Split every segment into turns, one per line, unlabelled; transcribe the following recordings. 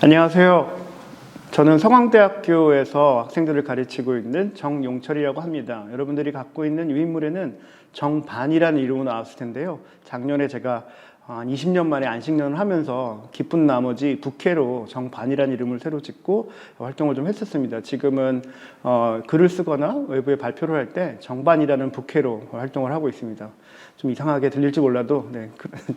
안녕하세요. 저는 서강대학교에서 학생들을 가르치고 있는 정용철이라고 합니다. 여러분들이 갖고 있는 유인물에는 정반이라는 이름으로 나왔을 텐데요. 작년에 제가 한 20년 만에 안식년을 하면서 기쁜 나머지 부캐로 정반이라는 이름을 새로 짓고 활동을 좀 했었습니다. 지금은 글을 쓰거나 외부에 발표를 할 때 정반이라는 부캐로 활동을 하고 있습니다. 좀 이상하게 들릴지 몰라도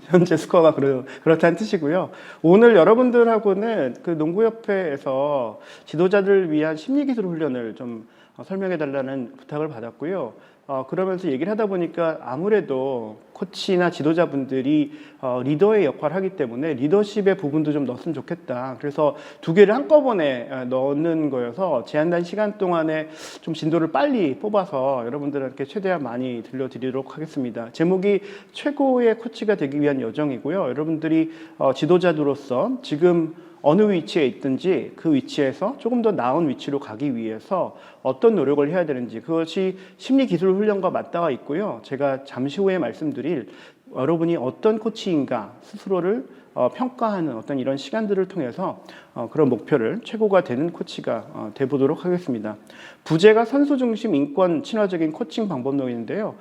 현재 스코어가 그렇다는 뜻이고요. 오늘 여러분들하고는 그 농구협회에서 지도자들을 위한 심리기술 훈련을 좀 설명해 달라는 부탁을 받았고요. 그러면서 얘기를 하다 보니까 아무래도 코치나 지도자분들이 리더의 역할을 하기 때문에 리더십의 부분도 좀 넣었으면 좋겠다. 그래서 두 개를 한꺼번에 넣는 거여서 제한된 시간 동안에 좀 진도를 빨리 뽑아서 여러분들께 최대한 많이 들려드리도록 하겠습니다. 제목이 최고의 코치가 되기 위한 여정이고요. 여러분들이 지도자로서 지금 어느 위치에 있든지 그 위치에서 조금 더 나은 위치로 가기 위해서 어떤 노력을 해야 되는지, 그것이 심리기술 훈련과 맞닿아 있고요. 제가 잠시 후에 말씀드릴 여러분이 어떤 코치인가 스스로를 평가하는 어떤 이런 시간들을 통해서 그런 목표를 최고가 되는 코치가 돼보도록 하겠습니다. 부제가 선수 중심 인권 친화적인 코칭 방법론인데요.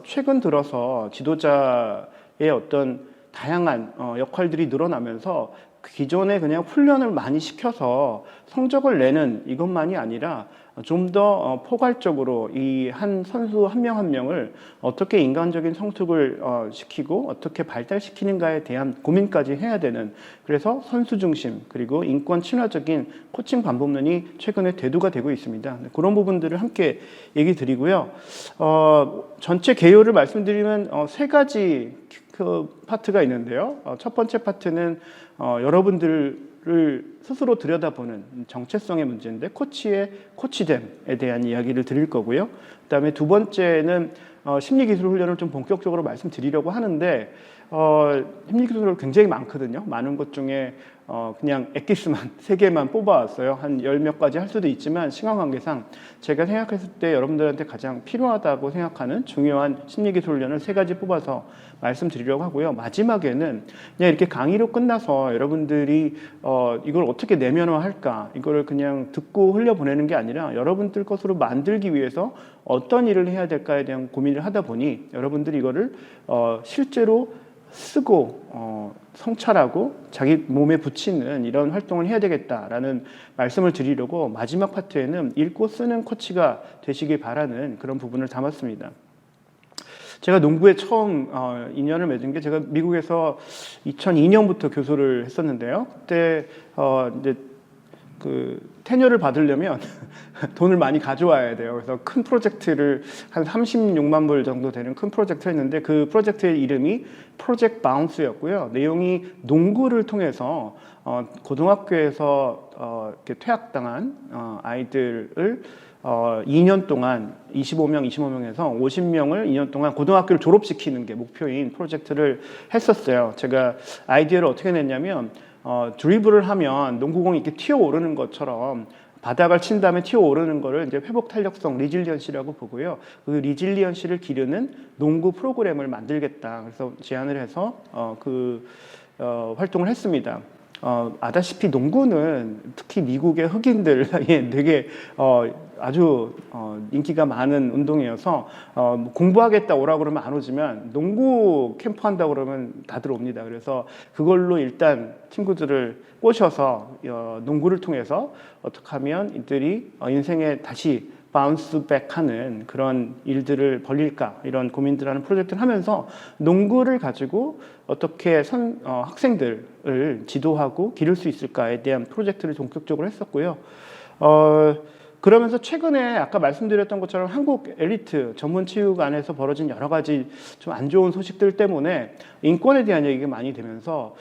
최근 들어서 지도자의 어떤 다양한 역할들이 늘어나면서 기존에 그냥 훈련을 많이 시켜서 성적을 내는 이것만이 아니라 좀 더 포괄적으로 이 한 선수 한 명 한 명을 어떻게 인간적인 성숙을 시키고 어떻게 발달시키는가에 대한 고민까지 해야 되는, 그래서 선수 중심 그리고 인권 친화적인 코칭 방법론이 최근에 대두가 되고 있습니다. 그런 부분들을 함께 얘기 드리고요. 전체 개요를 말씀드리면 세 가지 그 파트가 있는데요. 첫 번째 파트는 여러분들을 스스로 들여다보는 정체성의 문제인데 코치의 코치됨에 대한 이야기를 드릴 거고요. 그다음에 두 번째는 심리기술 훈련을 좀 본격적으로 말씀드리려고 하는데 심리기술이 굉장히 많거든요. 많은 것 중에 그냥 엑기스만 3개만 뽑아왔어요. 한 10몇 가지 할 수도 있지만 시간 관계상 제가 생각했을 때 여러분들한테 가장 필요하다고 생각하는 중요한 심리기술 훈련을 3가지 뽑아서 말씀드리려고 하고요. 마지막에는 그냥 이렇게 강의로 끝나서 여러분들이 이걸 어떻게 내면화할까, 이걸 그냥 듣고 흘려보내는 게 아니라 여러분들 것으로 만들기 위해서 어떤 일을 해야 될까에 대한 고민을 하다 보니 여러분들이 이거를 실제로 쓰고 성찰하고 자기 몸에 붙이는 이런 활동을 해야 되겠다라는 말씀을 드리려고 마지막 파트에는 읽고 쓰는 코치가 되시길 바라는 그런 부분을 담았습니다. 제가 농구에 처음 인연을 맺은 게, 제가 미국에서 2002년부터 교수를 했었는데요. 그때 이제 그 테뉴어를 받으려면 돈을 많이 가져와야 돼요. 그래서 큰 프로젝트를 한 36만 불 정도 되는 큰 프로젝트를 했는데 그 프로젝트의 이름이 프로젝트 바운스였고요. 내용이 농구를 통해서 고등학교에서 이렇게 퇴학당한 아이들을 2년 동안 25명에서 50명을 2년 동안 고등학교를 졸업시키는 게 목표인 프로젝트를 했었어요. 제가 아이디어를 어떻게 냈냐면 드리블을 하면 농구공이 이렇게 튀어오르는 것처럼 바닥을 친 다음에 튀어오르는 거를 이제 회복 탄력성 리질리언시라고 보고요. 그 리질리언시를 기르는 농구 프로그램을 만들겠다. 그래서 제안을 해서 활동을 했습니다. 아다시피 농구는 특히 미국의 흑인들 사이에 되게 아주 인기가 많은 운동이어서 공부하겠다 오라고 그러면 안 오지만 농구 캠프 한다고 그러면 다들 옵니다. 그래서 그걸로 일단 친구들을 꼬셔서 농구를 통해서 어떻게 하면 이들이 인생에 다시 바운스백하는 그런 일들을 벌릴까, 이런 고민들 하는 프로젝트를 하면서 농구를 가지고 어떻게 학생들을 지도하고 기를 수 있을까에 대한 프로젝트를 본격적으로 했었고요. 그러면서 최근에 아까 말씀드렸던 것처럼 한국 엘리트 전문체육안에서 벌어진 여러 가지 좀 안 좋은 소식들 때문에 인권에 대한 얘기가 많이 되면서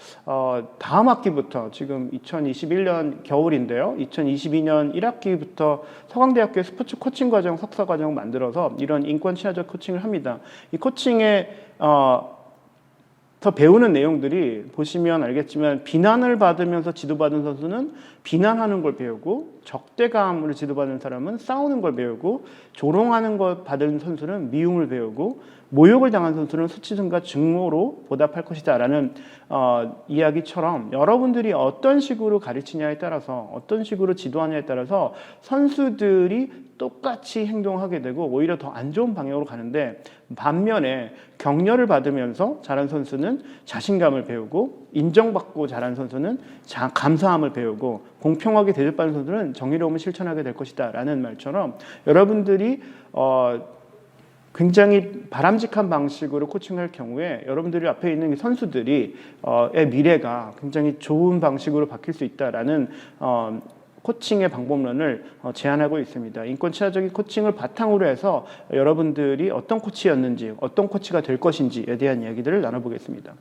다음 학기부터, 지금 2021년 겨울인데요, 2022년 1학기부터 서강대학교 스포츠 코칭 과정 석사 과정을 만들어서 이런 인권 친화적 코칭을 합니다. 이 코칭에 더 배우는 내용들이 보시면 알겠지만, 비난을 받으면서 지도받은 선수는 비난하는 걸 배우고, 적대감으로 지도받는 사람은 싸우는 걸 배우고, 조롱하는 걸 받은 선수는 미움을 배우고, 모욕을 당한 선수는 수치심과 증오로 보답할 것이다라는 이야기처럼 여러분들이 어떤 식으로 가르치냐에 따라서 어떤 식으로 지도하냐에 따라서 선수들이 똑같이 행동하게 되고 오히려 더 안 좋은 방향으로 가는데, 반면에 격려를 받으면서 잘한 선수는 자신감을 배우고 인정받고 잘한 선수는 감사함을 배우고 공평하게 대접받는 선수는 정의로움을 실천하게 될 것이다 라는 말처럼 여러분들이 굉장히 바람직한 방식으로 코칭할 경우에 여러분들이 앞에 있는 선수들이 의 미래가 굉장히 좋은 방식으로 바뀔 수 있다라는 코칭의 방법론을 제안하고 있습니다. 인권 친화적인 코칭을 바탕으로 해서 여러분들이 어떤 코치였는지, 어떤 코치가 될 것인지에 대한 이야기들을 나눠보겠습니다.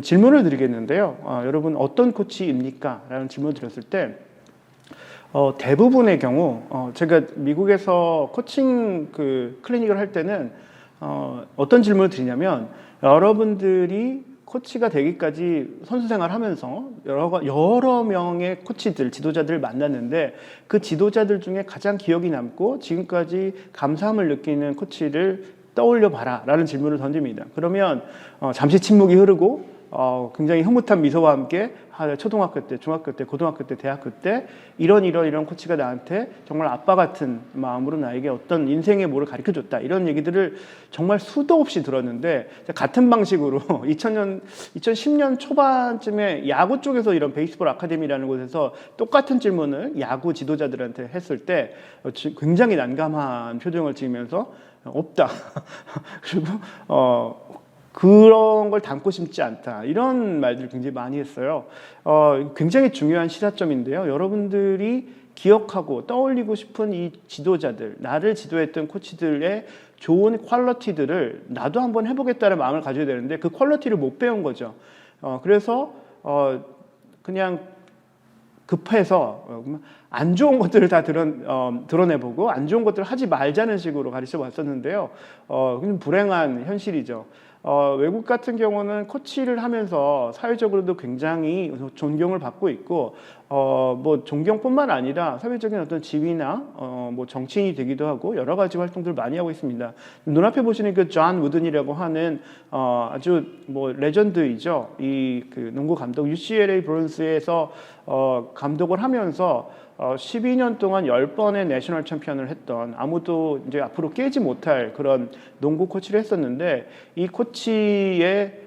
질문을 드리겠는데요. 여러분 어떤 코치입니까? 라는 질문을 드렸을 때 대부분의 경우 제가 미국에서 코칭 클리닉을 할 때는 어떤 질문을 드리냐면, 여러분들이 코치가 되기까지 선수 생활하면서 여러 명의 코치들, 지도자들을 만났는데 그 지도자들 중에 가장 기억이 남고 지금까지 감사함을 느끼는 코치를 떠올려 봐라 라는 질문을 던집니다. 그러면 잠시 침묵이 흐르고 굉장히 흐뭇한 미소와 함께 초등학교 때, 중학교 때, 고등학교 때, 대학교 때 이런 코치가 나한테 정말 아빠 같은 마음으로 나에게 어떤 인생의 뭐를 가르쳐줬다, 이런 얘기들을 정말 수도 없이 들었는데, 같은 방식으로 2010년 초반쯤에 야구 쪽에서 이런 베이스볼 아카데미라는 곳에서 똑같은 질문을 야구 지도자들한테 했을 때 굉장히 난감한 표정을 지으면서 없다 그리고 그런 걸 담고 싶지 않다, 이런 말들을 굉장히 많이 했어요. 굉장히 중요한 시사점인데요. 여러분들이 기억하고 떠올리고 싶은 이 지도자들, 나를 지도했던 코치들의 좋은 퀄리티들을 나도 한번 해보겠다는 마음을 가져야 되는데 그 퀄리티를 못 배운 거죠. 그래서 그냥 급해서 안 좋은 것들을 다 드러내보고 안 좋은 것들을 하지 말자는 식으로 가르쳐 왔었는데요. 그냥 불행한 현실이죠. 외국 같은 경우는 코치를 하면서 사회적으로도 굉장히 존경을 받고 있고, 뭐 존경뿐만 아니라 사회적인 어떤 지위나 뭐 정치인이 되기도 하고 여러 가지 활동들을 많이 하고 있습니다. 눈앞에 보시는 그 존 우든이라고 하는 아주 뭐 레전드이죠. 이 농구 감독, UCLA 브론스에서 감독을 하면서 12년 동안 10번의 내셔널 챔피언을 했던, 아무도 이제 앞으로 깨지 못할 그런 농구 코치를 했었는데, 이 코치의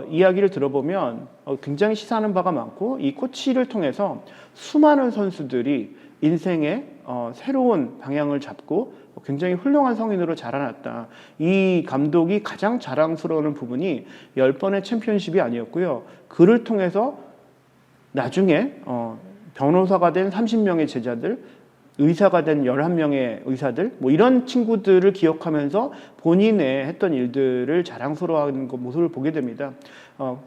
이야기를 들어보면 굉장히 시사하는 바가 많고, 이 코치를 통해서 수많은 선수들이 인생의 새로운 방향을 잡고 굉장히 훌륭한 성인으로 자라났다. 이 감독이 가장 자랑스러운 부분이 10번의 챔피언십이 아니었고요. 그를 통해서 나중에 변호사가 된 30명의 제자들, 의사가 된 11명의 의사들, 뭐 이런 친구들을 기억하면서 본인의 했던 일들을 자랑스러워하는 모습을 보게 됩니다.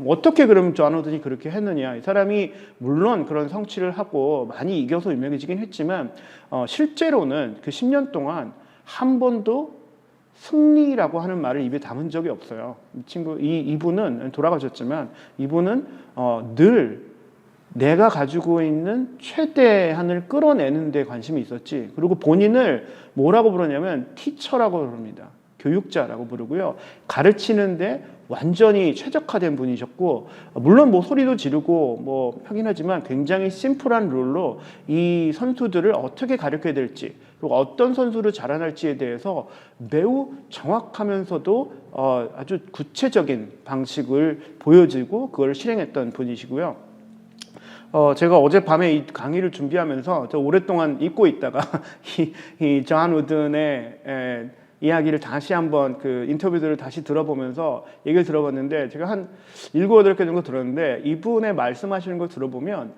어떻게 그럼 존 우든이 그렇게 했느냐? 이 사람이 물론 그런 성취를 하고 많이 이겨서 유명해지긴 했지만 실제로는 그 10년 동안 한 번도 승리라고 하는 말을 입에 담은 적이 없어요. 이분은 돌아가셨지만 이분은 늘 내가 가지고 있는 최대한을 끌어내는 데 관심이 있었지. 그리고 본인을 뭐라고 부르냐면 티처라고 부릅니다. 교육자라고 부르고요. 가르치는데 완전히 최적화된 분이셨고, 물론 뭐 소리도 지르고 뭐 하긴 하지만 굉장히 심플한 룰로 이 선수들을 어떻게 가르쳐야 될지, 그리고 어떤 선수를 자라날지에 대해서 매우 정확하면서도 아주 구체적인 방식을 보여주고 그걸 실행했던 분이시고요. 제가 어젯밤에 이 강의를 준비하면서 저 오랫동안 잊고 있다가 이 존 우든의 이야기를 다시 한번 인터뷰들을 다시 들어보면서 얘기를 들어봤는데, 제가 한 7, 8개 정도 들었는데 이분의 말씀하시는 걸 들어보면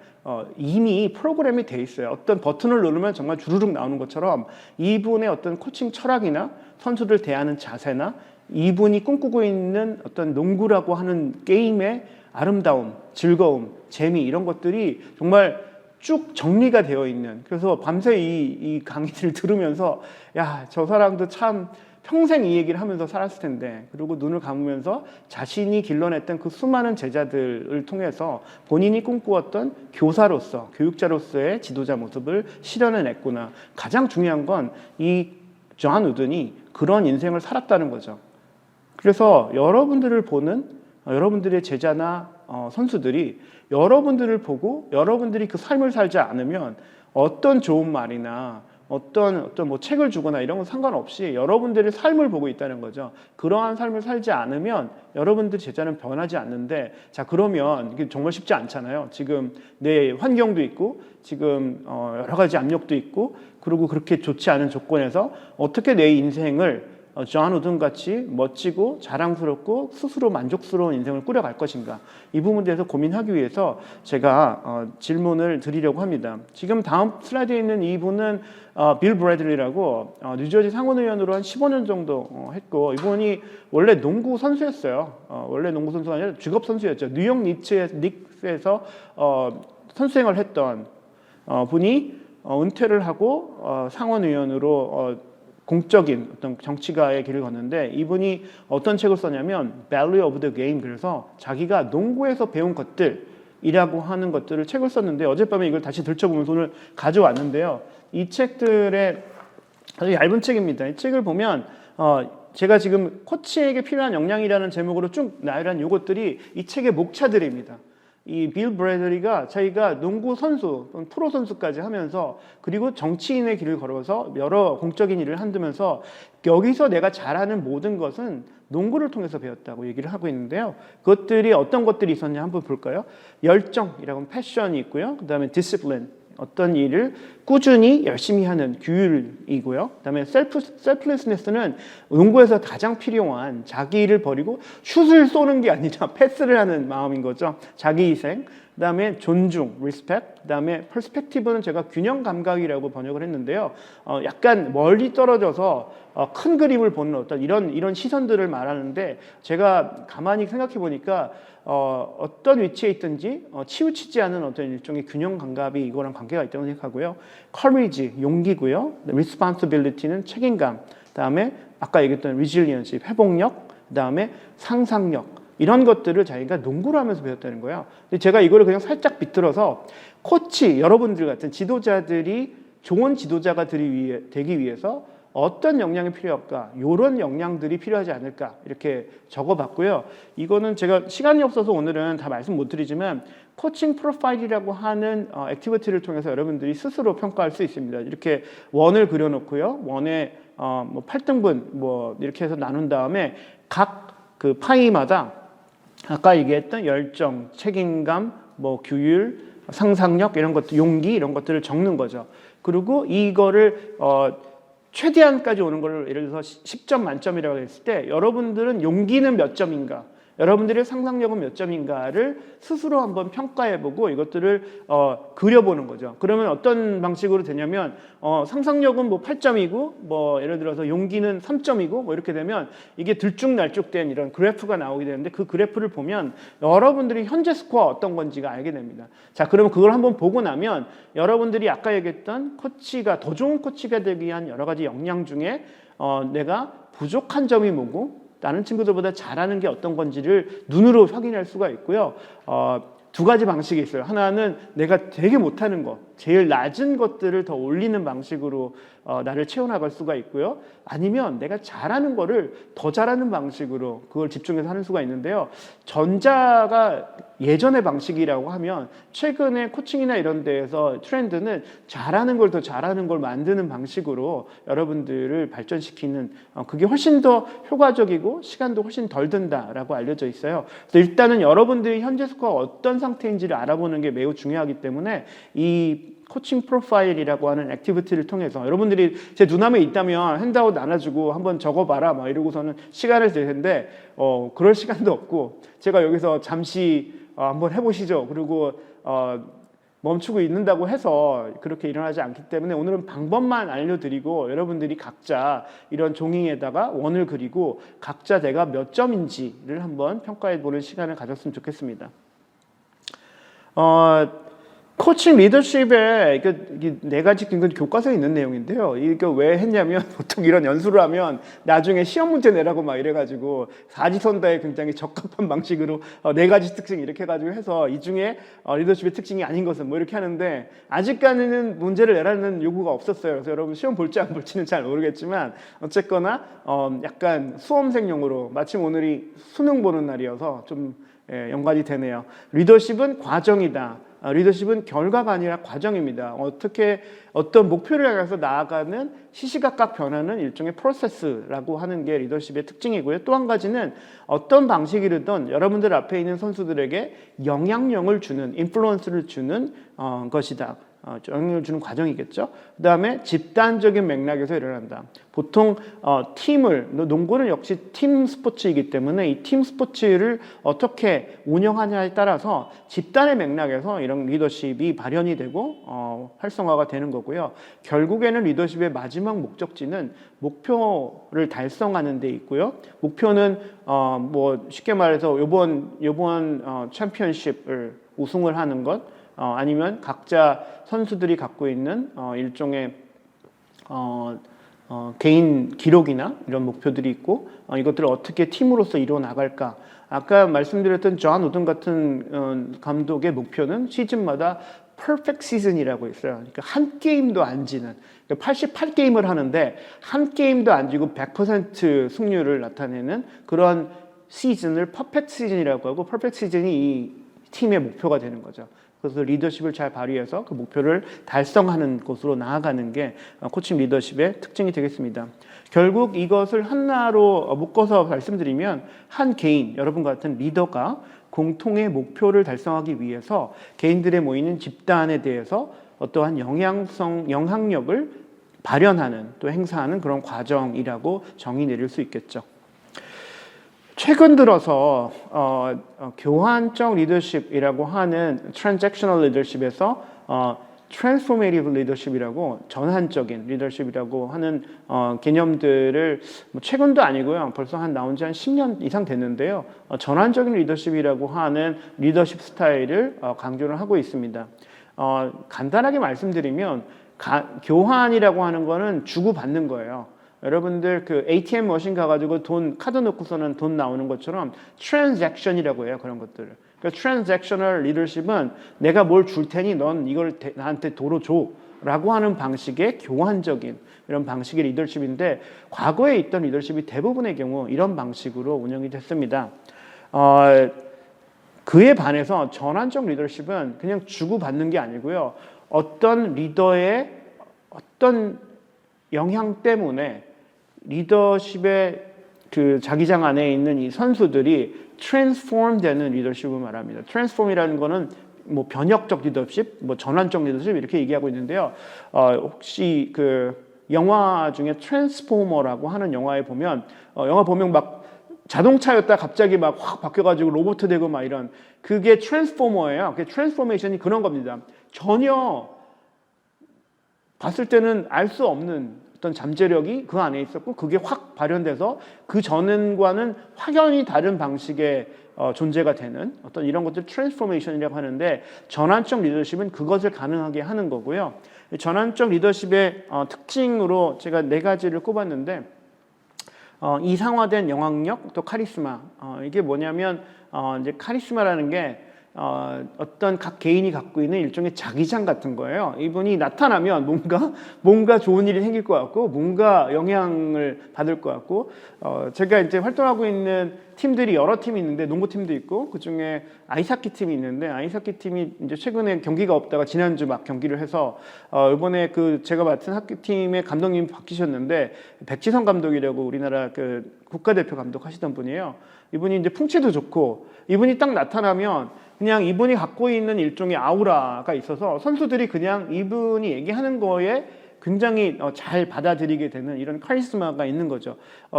이미 프로그램이 돼 있어요. 어떤 버튼을 누르면 정말 주르륵 나오는 것처럼 이분의 어떤 코칭 철학이나 선수들 대하는 자세나 이분이 꿈꾸고 있는 어떤 농구라고 하는 게임의 아름다움, 즐거움, 재미, 이런 것들이 정말 쭉 정리가 되어 있는, 그래서 밤새 이 강의를 들으면서 야, 저 사람도 참 평생 이 얘기를 하면서 살았을 텐데, 그리고 눈을 감으면서 자신이 길러냈던 그 수많은 제자들을 통해서 본인이 꿈꾸었던 교사로서, 교육자로서의 지도자 모습을 실현해냈구나. 가장 중요한 건 이 존 우든이 그런 인생을 살았다는 거죠. 그래서 여러분들을 보는 여러분들의 제자나 선수들이 여러분들을 보고 여러분들이 그 삶을 살지 않으면 어떤 좋은 말이나 어떤 뭐 책을 주거나 이런 건 상관없이 여러분들의 삶을 보고 있다는 거죠. 그러한 삶을 살지 않으면 여러분들 제자는 변하지 않는데, 자 그러면 이게 정말 쉽지 않잖아요. 지금 내 환경도 있고 지금 여러 가지 압력도 있고 그리고 그렇게 좋지 않은 조건에서 어떻게 내 인생을 존 우든 같이 멋지고 자랑스럽고 스스로 만족스러운 인생을 꾸려갈 것인가, 이 부분에 대해서 고민하기 위해서 제가 질문을 드리려고 합니다. 지금 다음 슬라이드에 있는 이분은 빌 브래들리라고 뉴저지 상원의원으로 한 15년 정도 했고, 이분이 원래 농구 선수였어요. 원래 농구 선수가 아니라 직업 선수였죠. 뉴욕 닉스에서 선수생활을 했던 분이 은퇴를 하고 상원의원으로 공적인 어떤 정치가의 길을 걷는데, 이분이 어떤 책을 썼냐면 Value of the Game, 그래서 자기가 농구에서 배운 것들이라고 하는 것들을 책을 썼는데, 어젯밤에 이걸 다시 들춰보면서 오늘 가져왔는데요. 이 책들의 아주 얇은 책입니다. 이 책을 보면 제가 지금 코치에게 필요한 역량이라는 제목으로 쭉 나열한 이것들이 이 책의 목차들입니다. 이 빌 브래들리가 자기가 농구 선수, 프로 선수까지 하면서 그리고 정치인의 길을 걸어서 여러 공적인 일을 한다면서 여기서 내가 잘하는 모든 것은 농구를 통해서 배웠다고 얘기를 하고 있는데요. 그것들이 어떤 것들이 있었냐 한번 볼까요? 열정이라고 하면 패션이 있고요. 그 다음에 디시플린, 어떤 일을 꾸준히 열심히 하는 규율이고요. 그다음에 셀프리스네스는 농구에서 가장 필요한 자기 일을 버리고 슛을 쏘는 게 아니라 패스를 하는 마음인 거죠. 자기 희생. 그다음에 존중, respect. 그다음에 perspective는 제가 균형 감각이라고 번역을 했는데요. 약간 멀리 떨어져서 큰 그림을 보는 어떤 이런 시선들을 말하는데, 제가 가만히 생각해 보니까 어떤 위치에 있든지 치우치지 않은 어떤 일종의 균형 감각이 이거랑 관계가 있다고 생각하고요. courage, 용기고요. responsibility는 책임감. 그다음에 아까 얘기했던 resilience, 회복력. 그다음에 상상력. 이런 것들을 자기가 농구를 하면서 배웠다는 거예요. 근데 제가 이거를 그냥 살짝 비틀어서 코치, 여러분들 같은 지도자들이 좋은 지도자가 되기 위해서 어떤 역량이 필요할까? 이런 역량들이 필요하지 않을까? 이렇게 적어봤고요. 이거는 제가 시간이 없어서 오늘은 다 말씀 못 드리지만 코칭 프로파일이라고 하는 액티비티를 통해서 여러분들이 스스로 평가할 수 있습니다. 이렇게 원을 그려놓고요. 원에 뭐 8등분 뭐 이렇게 해서 나눈 다음에 각 그 파이마다 아까 얘기했던 열정, 책임감, 뭐 규율, 상상력 이런 것들, 용기 이런 것들을 적는 거죠. 그리고 이거를 최대한까지 오는 걸 예를 들어서 10점 만점이라고 했을 때 여러분들은 용기는 몇 점인가, 여러분들의 상상력은 몇 점인가를 스스로 한번 평가해보고 이것들을 그려보는 거죠. 그러면 어떤 방식으로 되냐면 상상력은 뭐 8점이고 뭐 예를 들어서 용기는 3점이고 뭐 이렇게 되면 이게 들쭉날쭉된 이런 그래프가 나오게 되는데, 그 그래프를 보면 여러분들이 현재 스코어 어떤 건지가 알게 됩니다. 자, 그러면 그걸 한번 보고 나면 여러분들이 아까 얘기했던 코치가 더 좋은 코치가 되기 위한 여러 가지 역량 중에 내가 부족한 점이 뭐고 다른 친구들보다 잘하는 게 어떤 건지를 눈으로 확인할 수가 있고요. 두 가지 방식이 있어요. 하나는 내가 되게 못하는 것, 제일 낮은 것들을 더 올리는 방식으로 나를 채워나갈 수가 있고요. 아니면 내가 잘하는 거를 더 잘하는 방식으로 그걸 집중해서 하는 수가 있는데요. 전자가 예전의 방식이라고 하면 최근에 코칭이나 이런 데에서 트렌드는 잘하는 걸 더 잘하는 걸 만드는 방식으로 여러분들을 발전시키는, 그게 훨씬 더 효과적이고 시간도 훨씬 덜 든다라고 알려져 있어요. 그래서 일단은 여러분들이 현재 스코어가 어떤 상태인지를 알아보는 게 매우 중요하기 때문에 이 코칭 프로파일이라고 하는 액티비티를 통해서 여러분들이 제 눈앞에 있다면 핸드아웃 나눠주고 한번 적어봐라 막 이러고서는 시간을 들 텐데 그럴 시간도 없고, 제가 여기서 잠시 한번 해보시죠. 그리고 멈추고 있는다고 해서 그렇게 일어나지 않기 때문에 오늘은 방법만 알려드리고 여러분들이 각자 이런 종이에다가 원을 그리고 각자 내가 몇 점인지를 한번 평가해보는 시간을 가졌으면 좋겠습니다. 코칭 리더십에 이게 네 가지 긴 건 교과서에 있는 내용인데요. 이거 왜 했냐면 보통 이런 연수를 하면 나중에 시험 문제 내라고 막 이래가지고 사지선다에 굉장히 적합한 방식으로 네 가지 특징 이렇게 해가지고 해서 이 중에 리더십의 특징이 아닌 것은 뭐 이렇게 하는데 아직까지는 문제를 내라는 요구가 없었어요. 그래서 여러분 시험 볼지 안 볼지는 잘 모르겠지만 어쨌거나 약간 수험생용으로 마침 오늘이 수능 보는 날이어서 좀 연관이 되네요. 리더십은 과정이다. 리더십은 결과가 아니라 과정입니다. 어떻게 어떤 목표를 향해서 나아가는 시시각각 변하는 일종의 프로세스라고 하는 게 리더십의 특징이고요. 또 한 가지는 어떤 방식이든 여러분들 앞에 있는 선수들에게 영향력을 주는, 인플루언스를 주는 것이다. 영향을 주는 과정이겠죠. 그 다음에 집단적인 맥락에서 일어난다. 보통 농구는 역시 팀 스포츠이기 때문에 이 팀 스포츠를 어떻게 운영하냐에 따라서 집단의 맥락에서 이런 리더십이 발현이 되고 활성화가 되는 거고요. 결국에는 리더십의 마지막 목적지는 목표를 달성하는 데 있고요. 목표는 뭐 쉽게 말해서 이번 챔피언십을 우승을 하는 것, 아니면 각자 선수들이 갖고 있는 일종의 개인 기록이나 이런 목표들이 있고 이것들을 어떻게 팀으로서 이루어 나갈까. 아까 말씀드렸던 존 우든 같은 감독의 목표는 시즌마다 퍼펙트 시즌이라고 있어요. 그러니까 한 게임도 안 지는, 88게임을 하는데 한 게임도 안 지고 100% 승률을 나타내는 그런 시즌을 퍼펙트 시즌이라고 하고, 퍼펙트 시즌이 이 팀의 목표가 되는 거죠. 그래서 리더십을 잘 발휘해서 그 목표를 달성하는 곳으로 나아가는 게 코칭 리더십의 특징이 되겠습니다. 결국 이것을 하나로 묶어서 말씀드리면 한 개인, 여러분 같은 리더가 공통의 목표를 달성하기 위해서 개인들의 모이는 집단에 대해서 어떠한 영향력을 발현하는, 또 행사하는 그런 과정이라고 정의 내릴 수 있겠죠. 최근 들어서 교환적 리더십이라고 하는 트랜잭셔널 리더십에서 트랜스포메이티브 리더십이라고, 전환적인 리더십이라고 하는 개념들을 최근도 아니고요. 벌써 나온 지 한 10년 이상 됐는데요. 전환적인 리더십이라고 하는 리더십 스타일을 강조를 하고 있습니다. 간단하게 말씀드리면 교환이라고 하는 거는 주고받는 거예요. 여러분들 그 ATM 머신 가가지고 카드 넣고서는 돈 나오는 것처럼 트랜잭션이라고 해요. 그런 것들을. 그러니까 트랜잭셔널 리더십은 내가 뭘 줄 테니 넌 이걸 나한테 도로 줘 라고 하는 방식의 교환적인 이런 방식의 리더십인데, 과거에 있던 리더십이 대부분의 경우 이런 방식으로 운영이 됐습니다. 그에 반해서 전환적 리더십은 그냥 주고받는 게 아니고요. 어떤 리더의 어떤 영향 때문에 리더십의 그 자기장 안에 있는 이 선수들이 트랜스폼 되는 리더십을 말합니다. 트랜스폼이라는 거는 뭐 변혁적 리더십, 뭐 전환적 리더십 이렇게 얘기하고 있는데요. 혹시 그 영화 중에 트랜스포머라고 하는 영화에 보면 영화 보면 막 자동차였다 갑자기 막 확 바뀌어가지고 로봇 되고 막 이런, 그게 트랜스포머예요. 그 트랜스포메이션이 그런 겁니다. 전혀 봤을 때는 알 수 없는 어떤 잠재력이 그 안에 있었고, 그게 확 발현돼서 그 전과는 확연히 다른 방식의 존재가 되는 어떤 이런 것들 트랜스포메이션이라고 하는데, 전환적 리더십은 그것을 가능하게 하는 거고요. 전환적 리더십의 특징으로 제가 네 가지를 꼽았는데, 이상화된 영향력, 또 카리스마. 이게 뭐냐면 이제 카리스마라는 게 어떤 각 개인이 갖고 있는 일종의 자기장 같은 거예요. 이분이 나타나면 뭔가 좋은 일이 생길 것 같고, 뭔가 영향을 받을 것 같고, 제가 이제 활동하고 있는 팀들이 여러 팀이 있는데, 농구팀도 있고, 그 중에 아이스하키 팀이 있는데, 아이스하키 팀이 이제 최근에 경기가 없다가 지난주 막 경기를 해서, 이번에 그 제가 맡은 학교 팀의 감독님이 바뀌셨는데, 백지성 감독이라고 우리나라 그 국가대표 감독 하시던 분이에요. 이분이 이제 풍채도 좋고, 이분이 딱 나타나면 그냥 이분이 갖고 있는 일종의 아우라가 있어서 선수들이 그냥 이분이 얘기하는 거에 굉장히 잘 받아들이게 되는 이런 카리스마가 있는 거죠.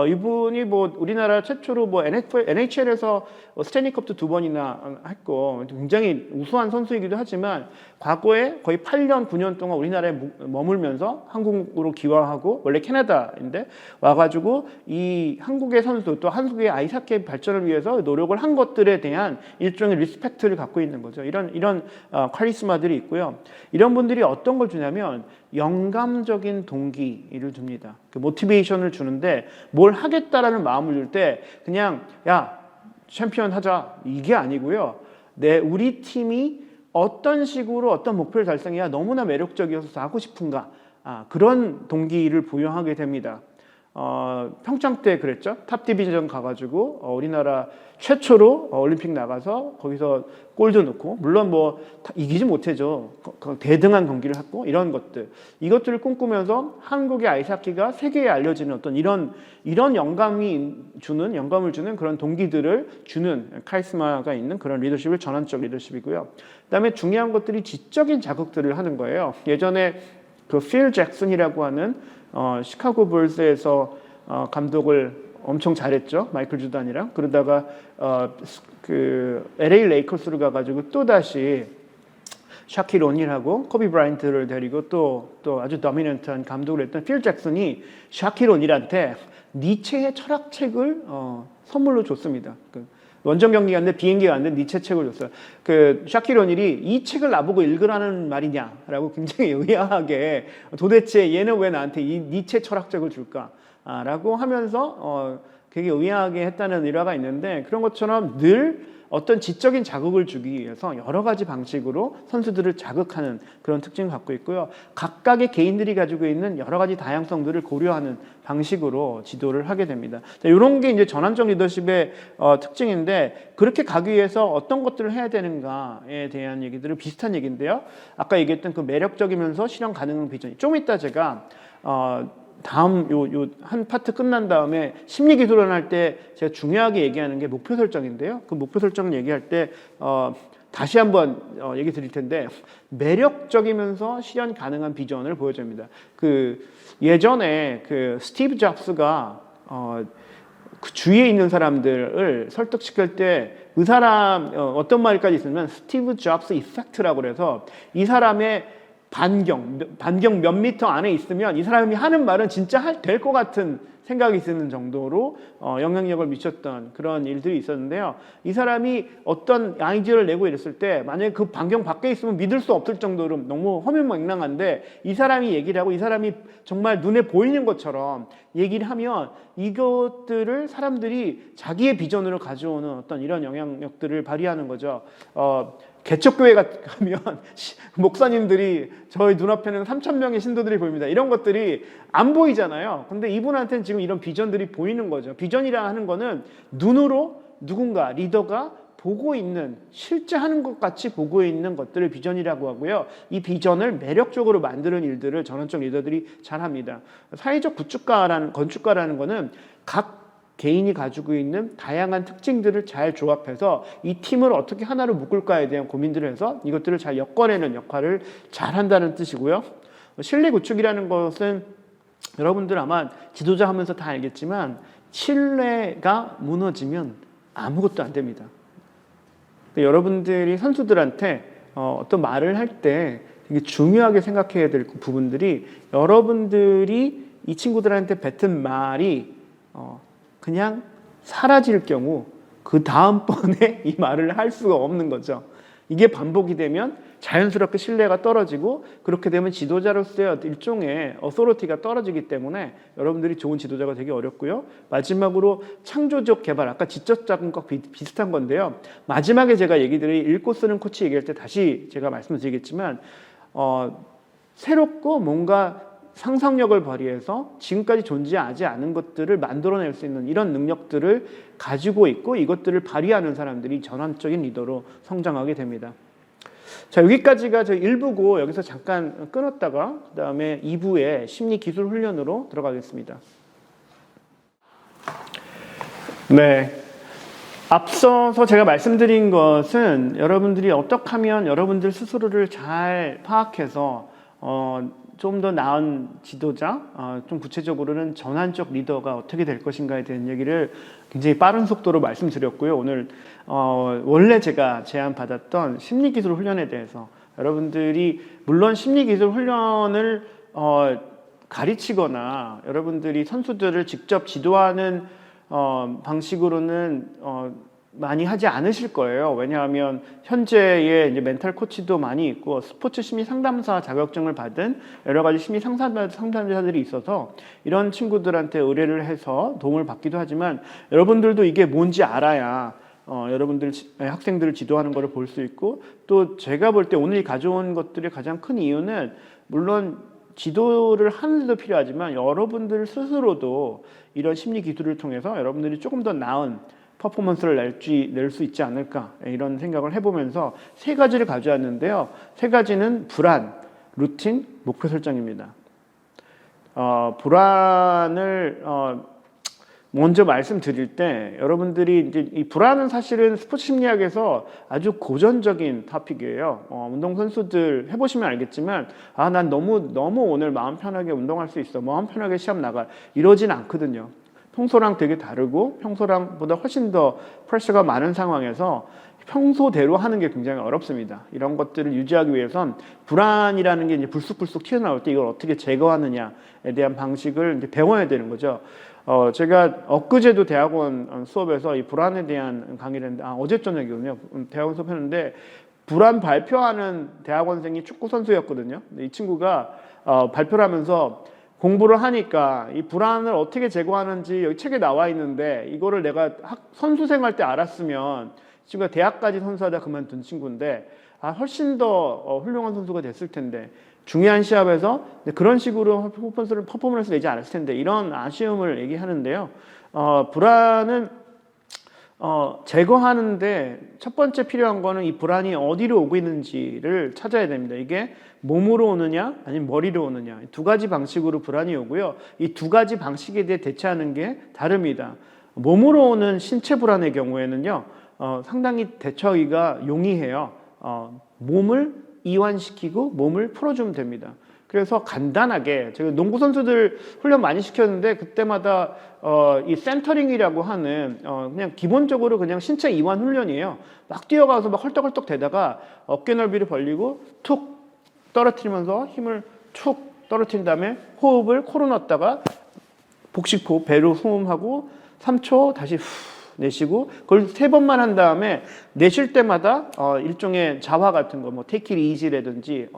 이분이 뭐 우리나라 최초로 뭐 NHL에서 스탠리컵도 2번이나 했고 굉장히 우수한 선수이기도 하지만 과거에 거의 8년, 9년 동안 우리나라에 머물면서 한국으로 귀화하고 원래 캐나다인데 와가지고 이 한국의 선수 또 한국의 아이스하키 발전을 위해서 노력을 한 것들에 대한 일종의 리스펙트를 갖고 있는 거죠. 이런 카리스마들이 있고요. 이런 분들이 어떤 걸 주냐면 영감적인 동기를 줍니다. 그 모티베이션을 주는데 뭘 하겠다라는 마음을 줄 때 그냥 야 챔피언 하자 이게 아니고요. 우리 팀이 어떤 식으로 어떤 목표를 달성해야 너무나 매력적이어서 하고 싶은가 그런 동기를 부여하게 됩니다. 평창 때 그랬죠. 탑 디비전 가가지고 우리나라 최초로 올림픽 나가서 거기서 골도 넣고 물론 뭐 이기지 못해죠. 대등한 경기를 했고 이런 것들 이것들을 꿈꾸면서 한국의 아이스하키가 세계에 알려지는 어떤 이런 영감을 주는 그런 동기들을 주는 카리스마가 있는 그런 리더십을 전환적 리더십이고요. 그다음에 중요한 것들이 지적인 자극들을 하는 거예요. 예전에 그 필 잭슨이라고 하는 시카고 불스에서 감독을 엄청 잘했죠. 마이클 조던이랑. 그러다가 그 LA 레이커스로 가가지고 또 다시 샤킬 오닐하고 코비 브라이언트를 데리고 또 아주 도미넌트한 감독을 했던 필 잭슨이 샤킬 오닐한테 니체의 철학책을 선물로 줬습니다. 원정 경기가 안 돼, 비행기가 안 돼, 니체 책을 줬어요. 그 샤킬 오닐이 이 책을 나보고 읽으라는 말이냐라고 굉장히 의아하게 도대체 얘는 왜 나한테 이 니체 철학책을 줄까라고 하면서 되게 의아하게 했다는 일화가 있는데 그런 것처럼 늘 어떤 지적인 자극을 주기 위해서 여러 가지 방식으로 선수들을 자극하는 그런 특징을 갖고 있고요. 각각의 개인들이 가지고 있는 여러 가지 다양성들을 고려하는 방식으로 지도를 하게 됩니다. 이런 게 이제 전환적 리더십의 특징인데 그렇게 가기 위해서 어떤 것들을 해야 되는가에 대한 얘기들은 비슷한 얘기인데요. 아까 얘기했던 그 매력적이면서 실현 가능한 비전. 좀 이따 제가 다음 요 한 파트 끝난 다음에 심리 기술을 할 때 제가 중요하게 얘기하는 게 목표 설정인데요. 그 목표 설정을 얘기할 때 다시 한번 얘기 드릴 텐데 매력적이면서 실현 가능한 비전을 보여줍니다. 그 예전에 그 스티브 잡스가 그 주위에 있는 사람들을 설득시킬 때 그 사람 어떤 말까지 있으면 스티브 잡스 이펙트라고 그래서 이 사람의 반경 몇 미터 안에 있으면 이 사람이 하는 말은 진짜 될 것 같은 생각이 드는 정도로 영향력을 미쳤던 그런 일들이 있었는데요. 이 사람이 어떤 아이디어를 내고 이랬을 때 만약에 그 반경 밖에 있으면 믿을 수 없을 정도로 너무 허무맹랑한데 이 사람이 얘기를 하고 이 사람이 정말 눈에 보이는 것처럼 얘기를 하면 이것들을 사람들이 자기의 비전으로 가져오는 어떤 이런 영향력들을 발휘하는 거죠. 개척교회 가면 목사님들이 저희 눈앞에는 3,000명의 신도들이 보입니다. 이런 것들이 안 보이잖아요. 근데 이분한테는 지금 이런 비전들이 보이는 거죠. 비전이라 하는 거는 눈으로 누군가 리더가 보고 있는 실제 하는 것 같이 보고 있는 것들을 비전이라고 하고요. 이 비전을 매력적으로 만드는 일들을 전환적 리더들이 잘합니다. 사회적 건축가라는 거는 각 개인이 가지고 있는 다양한 특징들을 잘 조합해서 이 팀을 어떻게 하나로 묶을까에 대한 고민들을 해서 이것들을 잘 엮어내는 역할을 잘 한다는 뜻이고요. 신뢰 구축이라는 것은 여러분들 아마 지도자 하면서 다 알겠지만 신뢰가 무너지면 아무것도 안 됩니다. 여러분들이 선수들한테 어떤 말을 할 때 되게 중요하게 생각해야 될 부분들이 여러분들이 이 친구들한테 뱉은 말이 그냥 사라질 경우 그 다음번에 이 말을 할 수가 없는 거죠. 이게 반복이 되면 자연스럽게 신뢰가 떨어지고 그렇게 되면 지도자로서의 일종의 어소리티가 떨어지기 때문에 여러분들이 좋은 지도자가 되기 어렵고요. 마지막으로 창조적 개발, 아까 지적 자금과 비슷한 건데요. 마지막에 제가 얘기 드린 읽고 쓰는 코치 얘기할 때 다시 제가 말씀드리겠지만 새롭고 뭔가 상상력을 발휘해서 지금까지 존재하지 않은 것들을 만들어낼 수 있는 이런 능력들을 가지고 있고 이것들을 발휘하는 사람들이 전환적인 리더로 성장하게 됩니다. 자, 여기까지가 저 1부고 여기서 잠깐 끊었다가 그 다음에 2부의 심리 기술 훈련으로 들어가겠습니다. 네. 앞서서 제가 말씀드린 것은 여러분들이 어떻게 하면 여러분들 스스로를 잘 파악해서 좀 더 나은 지도자, 좀 구체적으로는 전환적 리더가 어떻게 될 것인가에 대한 얘기를 굉장히 빠른 속도로 말씀드렸고요. 오늘 원래 제가 제안받았던 심리기술 훈련에 대해서 여러분들이 물론 심리기술 훈련을 가르치거나 여러분들이 선수들을 직접 지도하는 방식으로는 많이 하지 않으실 거예요. 왜냐하면 현재의 이제 멘탈 코치도 많이 있고 스포츠 심리 상담사 자격증을 받은 여러 가지 심리 상담자들이 있어서 이런 친구들한테 의뢰를 해서 도움을 받기도 하지만 여러분들도 이게 뭔지 알아야 여러분들 학생들을 지도하는 것을 볼 수 있고 또 제가 볼 때 오늘 가져온 것들의 가장 큰 이유는 물론 지도를 하는 데도 필요하지만 여러분들 스스로도 이런 심리 기술을 통해서 여러분들이 조금 더 나은 퍼포먼스를 낼 수 있지 않을까 이런 생각을 해보면서 세 가지를 가져왔는데요. 세 가지는 불안, 루틴, 목표 설정입니다. 불안을 먼저 말씀드릴 때 여러분들이 이제 이 불안은 사실은 스포츠 심리학에서 아주 고전적인 토픽이에요. 운동 선수들 해보시면 알겠지만 난 너무 오늘 마음 편하게 운동할 수 있어, 마음 편하게 시합 나가 이러진 않거든요. 평소랑 되게 다르고 평소랑보다 훨씬 더 프레셔가 많은 상황에서 평소대로 하는 게 굉장히 어렵습니다. 이런 것들을 유지하기 위해선 불안이라는 게 이제 불쑥불쑥 튀어나올 때 이걸 어떻게 제거하느냐에 대한 방식을 이제 배워야 되는 거죠. 제가 엊그제도 대학원 수업에서 이 불안에 대한 강의를 했는데 어제 저녁이거든요. 대학원 수업했는데 불안 발표하는 대학원생이 축구 선수였거든요. 이 친구가 발표를 하면서 공부를 하니까 이 불안을 어떻게 제거하는지 여기 책에 나와 있는데 이거를 내가 선수 생활 때 알았으면 친구가 대학까지 선수하다 그만둔 친구인데 훨씬 더 훌륭한 선수가 됐을 텐데 중요한 시합에서 그런 식으로 퍼포먼스를 내지 않았을 텐데 이런 아쉬움을 얘기하는데요. 불안은 제거하는데 첫 번째 필요한 거는 이 불안이 어디로 오고 있는지를 찾아야 됩니다. 이게 몸으로 오느냐 아니면 머리로 오느냐 두 가지 방식으로 불안이 오고요. 이 두 가지 방식에 대해 대처하는 게 다릅니다. 몸으로 오는 신체 불안의 경우에는요. 상당히 대처하기가 용이해요. 몸을 이완시키고 몸을 풀어주면 됩니다. 그래서 간단하게 제가 농구 선수들 훈련 많이 시켰는데 그때마다 이 센터링이라고 하는 그냥 기본적으로 그냥 신체 이완 훈련이에요. 막 뛰어가서 막 헐떡헐떡 대다가 어깨 넓이를 벌리고 툭 떨어뜨리면서 힘을 툭 떨어뜨린 다음에 호흡을 코로 넣었다가 복식호흡 배로 호흡하고 3초 다시 후 내쉬고 그걸 3번만 한 다음에 내쉴 때마다 일종의 자화 같은 거 뭐 take it easy라든지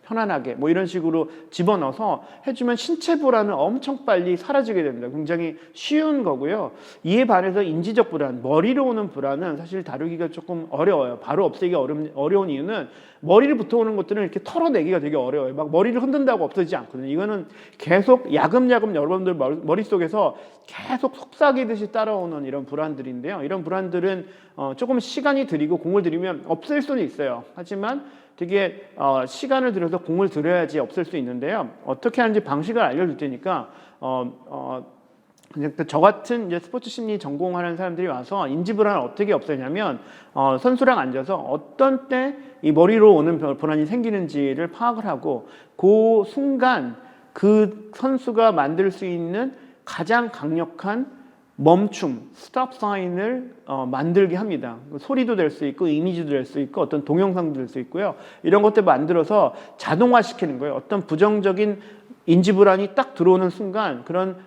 편안하게 뭐 이런 식으로 집어넣어서 해주면 신체 불안은 엄청 빨리 사라지게 됩니다. 굉장히 쉬운 거고요. 이에 반해서 인지적 불안, 머리로 오는 불안은 사실 다루기가 조금 어려워요. 바로 없애기가 어려운 이유는 머리를부터 오는 것들은 이렇게 털어내기가 되게 어려워요. 막 머리를 흔든다고 없어지지 않거든요. 이거는 계속 야금야금 여러분들 머릿속에서 계속 속삭이듯이 따라오는 이런 불안들인데요. 이런 불안들은 조금 시간이 들이고 공을 들이면 없앨 수는 있어요. 하지만 되게 시간을 들여서 공을 들여야지 없앨 수 있는데요. 어떻게 하는지 방식을 알려줄 테니까 저 같은 이제 스포츠 심리 전공하는 사람들이 와서 인지 불안을 어떻게 없애냐면 선수랑 앉아서 어떤 때 이 머리로 오는 불안이 생기는지를 파악을 하고 그 순간 그 선수가 만들 수 있는 가장 강력한 멈춤, 스톱 사인을 만들게 합니다. 소리도 될 수 있고 이미지도 될 수 있고 어떤 동영상도 될 수 있고요. 이런 것들 만들어서 자동화시키는 거예요. 어떤 부정적인 인지 불안이 딱 들어오는 순간 그런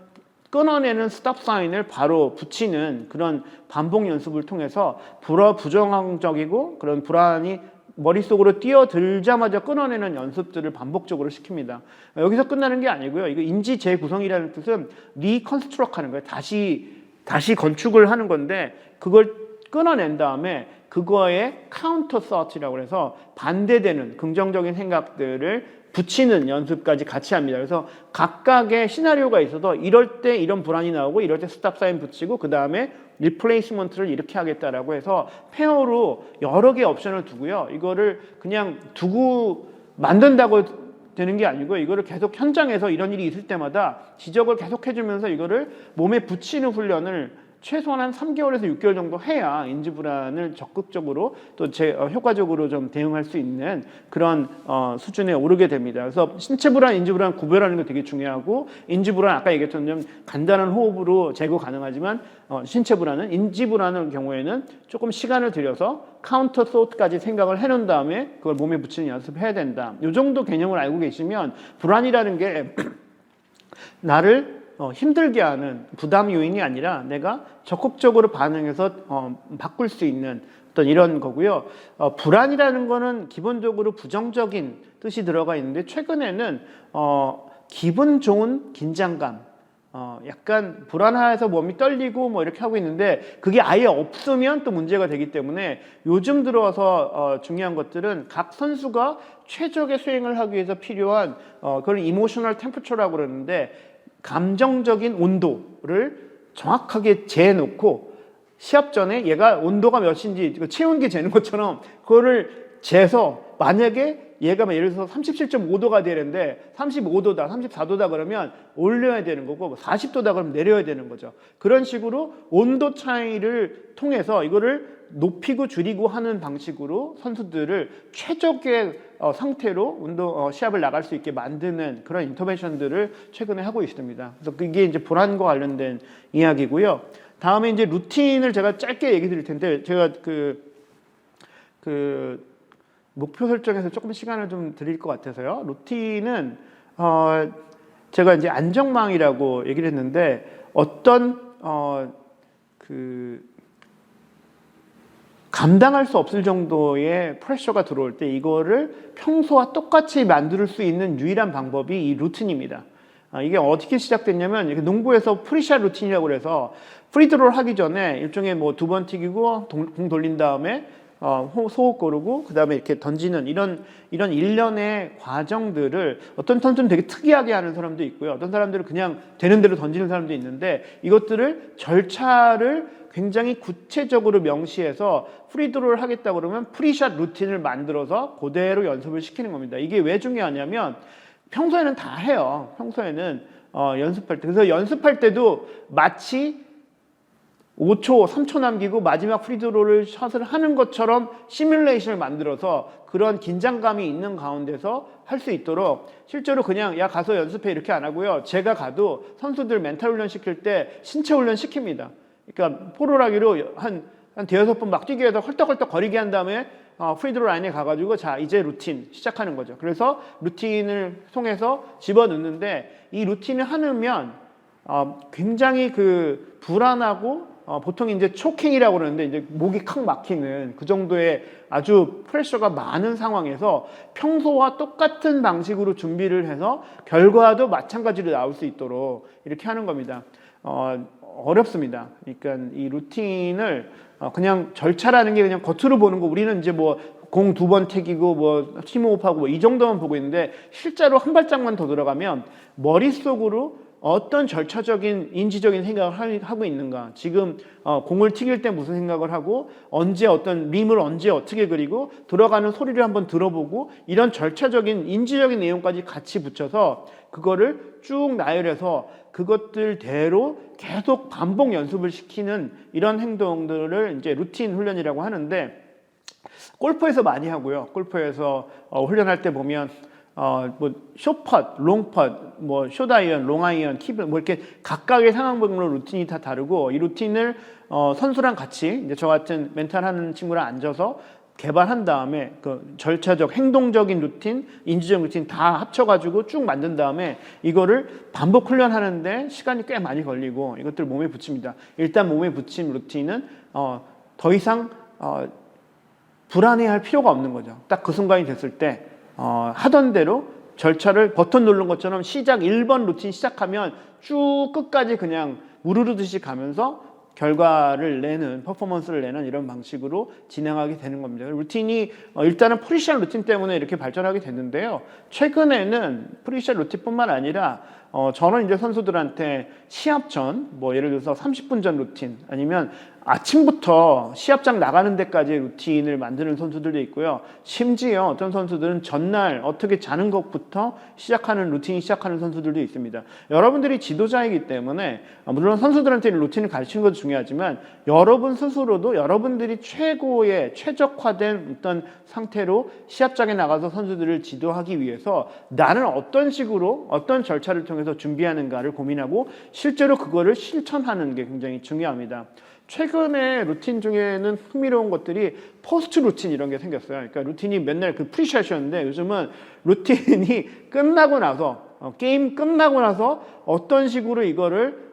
끊어내는 스톱 사인을 바로 붙이는 그런 반복 연습을 통해서 부정적이고 그런 불안이 머릿속으로 뛰어들자마자 끊어내는 연습들을 반복적으로 시킵니다. 여기서 끝나는 게 아니고요. 이거 인지 재구성이라는 뜻은 리컨스트럭트 하는 거예요. 다시 건축을 하는 건데 그걸 끊어낸 다음에 그거에 카운터 서치라고 해서 반대되는 긍정적인 생각들을 붙이는 연습까지 같이 합니다. 그래서 각각의 시나리오가 있어서 이럴 때 이런 불안이 나오고 이럴 때 스탑 사인 붙이고 그 다음에 리플레이스먼트를 이렇게 하겠다라고 해서 페어로 여러 개의 옵션을 두고요. 이거를 그냥 두고 만든다고 되는 게 아니고 이거를 계속 현장에서 이런 일이 있을 때마다 지적을 계속 해주면서 이거를 몸에 붙이는 훈련을 최소한 한 3개월에서 6개월 정도 해야 인지 불안을 적극적으로 또 효과적으로 좀 대응할 수 있는 그런 수준에 오르게 됩니다. 그래서 신체 불안, 인지 불안 구별하는 게 되게 중요하고, 인지 불안 아까 얘기했던 간단한 호흡으로 제거 가능하지만 신체 불안은, 인지 불안의 경우에는 조금 시간을 들여서 카운터 소트까지 생각을 해놓은 다음에 그걸 몸에 붙이는 연습해야 된다. 이 정도 개념을 알고 계시면 불안이라는 게 나를 힘들게 하는 부담 요인이 아니라 내가 적극적으로 반응해서 바꿀 수 있는 어떤 이런 거고요. 불안이라는 거는 기본적으로 부정적인 뜻이 들어가 있는데, 최근에는 기분 좋은 긴장감, 약간 불안해서 몸이 떨리고 뭐 이렇게 하고 있는데, 그게 아예 없으면 또 문제가 되기 때문에 요즘 들어서 중요한 것들은 각 선수가 최적의 스윙을 하기 위해서 필요한 그걸 이모셔널 템퍼처라고 그러는데, 감정적인 온도를 정확하게 재놓고 시합 전에 얘가 온도가 몇인지 체온계 재는 것처럼 그거를 재서, 만약에 얘가 예를 들어서 37.5도가 되는데 35도다, 34도다 그러면 올려야 되는 거고, 40도다 그러면 내려야 되는 거죠. 그런 식으로 온도 차이를 통해서 이거를 높이고 줄이고 하는 방식으로 선수들을 최적의 상태로 시합을 나갈 수 있게 만드는 그런 인터벤션들을 최근에 하고 있습니다. 그래서 그게 이제 불안과 관련된 이야기고요. 다음에 이제 루틴을 제가 짧게 얘기 드릴 텐데, 제가 목표 설정에서 조금 시간을 좀 드릴 것 같아서요. 루틴은 제가 이제 안정망이라고 얘기를 했는데, 어떤 감당할 수 없을 정도의 프레셔가 들어올 때 이거를 평소와 똑같이 만들 수 있는 유일한 방법이 이 루틴입니다. 이게 어떻게 시작됐냐면, 농구에서 프리샷 루틴이라고 그래서 프리드로를 하기 전에 일종의 뭐 2번 튀기고 공 돌린 다음에 소호 고르고 그 다음에 이렇게 던지는 이런 일련의 과정들을 어떤 선수는 되게 특이하게 하는 사람도 있고요. 어떤 사람들은 그냥 되는 대로 던지는 사람도 있는데, 이것들을 절차를 굉장히 구체적으로 명시해서 프리드로를 하겠다 그러면 프리샷 루틴을 만들어서 그대로 연습을 시키는 겁니다. 이게 왜 중요하냐면, 평소에는 다 해요. 평소에는 연습할 때. 그래서 연습할 때도 마치 5초, 3초 남기고 마지막 프리드로를 샷을 하는 것처럼 시뮬레이션을 만들어서 그런 긴장감이 있는 가운데서 할 수 있도록, 실제로 그냥 야 가서 연습해 이렇게 안 하고요. 제가 가도 선수들 멘탈 훈련 시킬 때 신체 훈련 시킵니다. 그러니까 포로라기로 한 대여섯 번 막 뛰게 해서 헐떡헐떡 거리게 한 다음에 프리드로 라인에 가가지고 자 이제 루틴 시작하는 거죠. 그래서 루틴을 통해서 집어넣는데, 이 루틴을 하면 굉장히 불안하고 보통 이제 초킹이라고 그러는데, 이제 목이 칵 막히는 그 정도의 아주 프레셔가 많은 상황에서 평소와 똑같은 방식으로 준비를 해서 결과도 마찬가지로 나올 수 있도록 이렇게 하는 겁니다. 어렵습니다. 그러니까 이 루틴을 그냥 절차라는 게 그냥 겉으로 보는 거, 우리는 이제 뭐 공 2번 태기고 뭐 팀호흡하고 뭐 이 정도만 보고 있는데, 실제로 한 발짝만 더 들어가면 머릿속으로 어떤 절차적인 인지적인 생각을 하고 있는가, 지금 공을 튀길 때 무슨 생각을 하고, 언제 어떤 림을 언제 어떻게 그리고 들어가는 소리를 한번 들어보고, 이런 절차적인 인지적인 내용까지 같이 붙여서 그거를 쭉 나열해서 그것들대로 계속 반복 연습을 시키는 이런 행동들을 이제 루틴 훈련이라고 하는데, 골프에서 많이 하고요. 골프에서 훈련할 때 보면 뭐 숏팟, 롱팟, 뭐 숏아이언, 롱아이언, 킵, 뭐 이렇게 각각의 상황별로 루틴이 다 다르고, 이 루틴을 선수랑 같이 이제 저 같은 멘탈 하는 친구랑 앉아서 개발한 다음에 그 절차적, 행동적인 루틴, 인지적 루틴 다 합쳐가지고 쭉 만든 다음에 이거를 반복 훈련하는데 시간이 꽤 많이 걸리고 이것들 몸에 붙입니다. 일단 몸에 붙인 루틴은 더 이상 불안해할 필요가 없는 거죠. 딱 그 순간이 됐을 때 하던 대로 절차를 버튼 누른 것처럼 시작 1번 루틴 시작하면 쭉 끝까지 그냥 우르르듯이 가면서 결과를 내는, 퍼포먼스를 내는 이런 방식으로 진행하게 되는 겁니다. 루틴이 일단은 프리샷 루틴 때문에 이렇게 발전하게 됐는데요. 최근에는 프리샷 루틴뿐만 아니라 저는 이제 선수들한테 시합 전, 뭐 예를 들어서 30분 전 루틴, 아니면 아침부터 시합장 나가는 데까지 루틴을 만드는 선수들도 있고요. 심지어 어떤 선수들은 전날 어떻게 자는 것부터 시작하는 루틴이 시작하는 선수들도 있습니다. 여러분들이 지도자이기 때문에 물론 선수들한테 루틴을 가르치는 것도 중요하지만 여러분 스스로도 여러분들이 최고의 최적화된 어떤 상태로 시합장에 나가서 선수들을 지도하기 위해서 나는 어떤 식으로 어떤 절차를 통해서 준비하는가를 고민하고 실제로 그거를 실천하는 게 굉장히 중요합니다. 최근에 루틴 중에는 흥미로운 것들이 포스트 루틴 이런 게 생겼어요. 그러니까 루틴이 맨날 그 프리샷이었는데 요즘은 루틴이 끝나고 나서 게임 끝나고 나서 어떤 식으로 이거를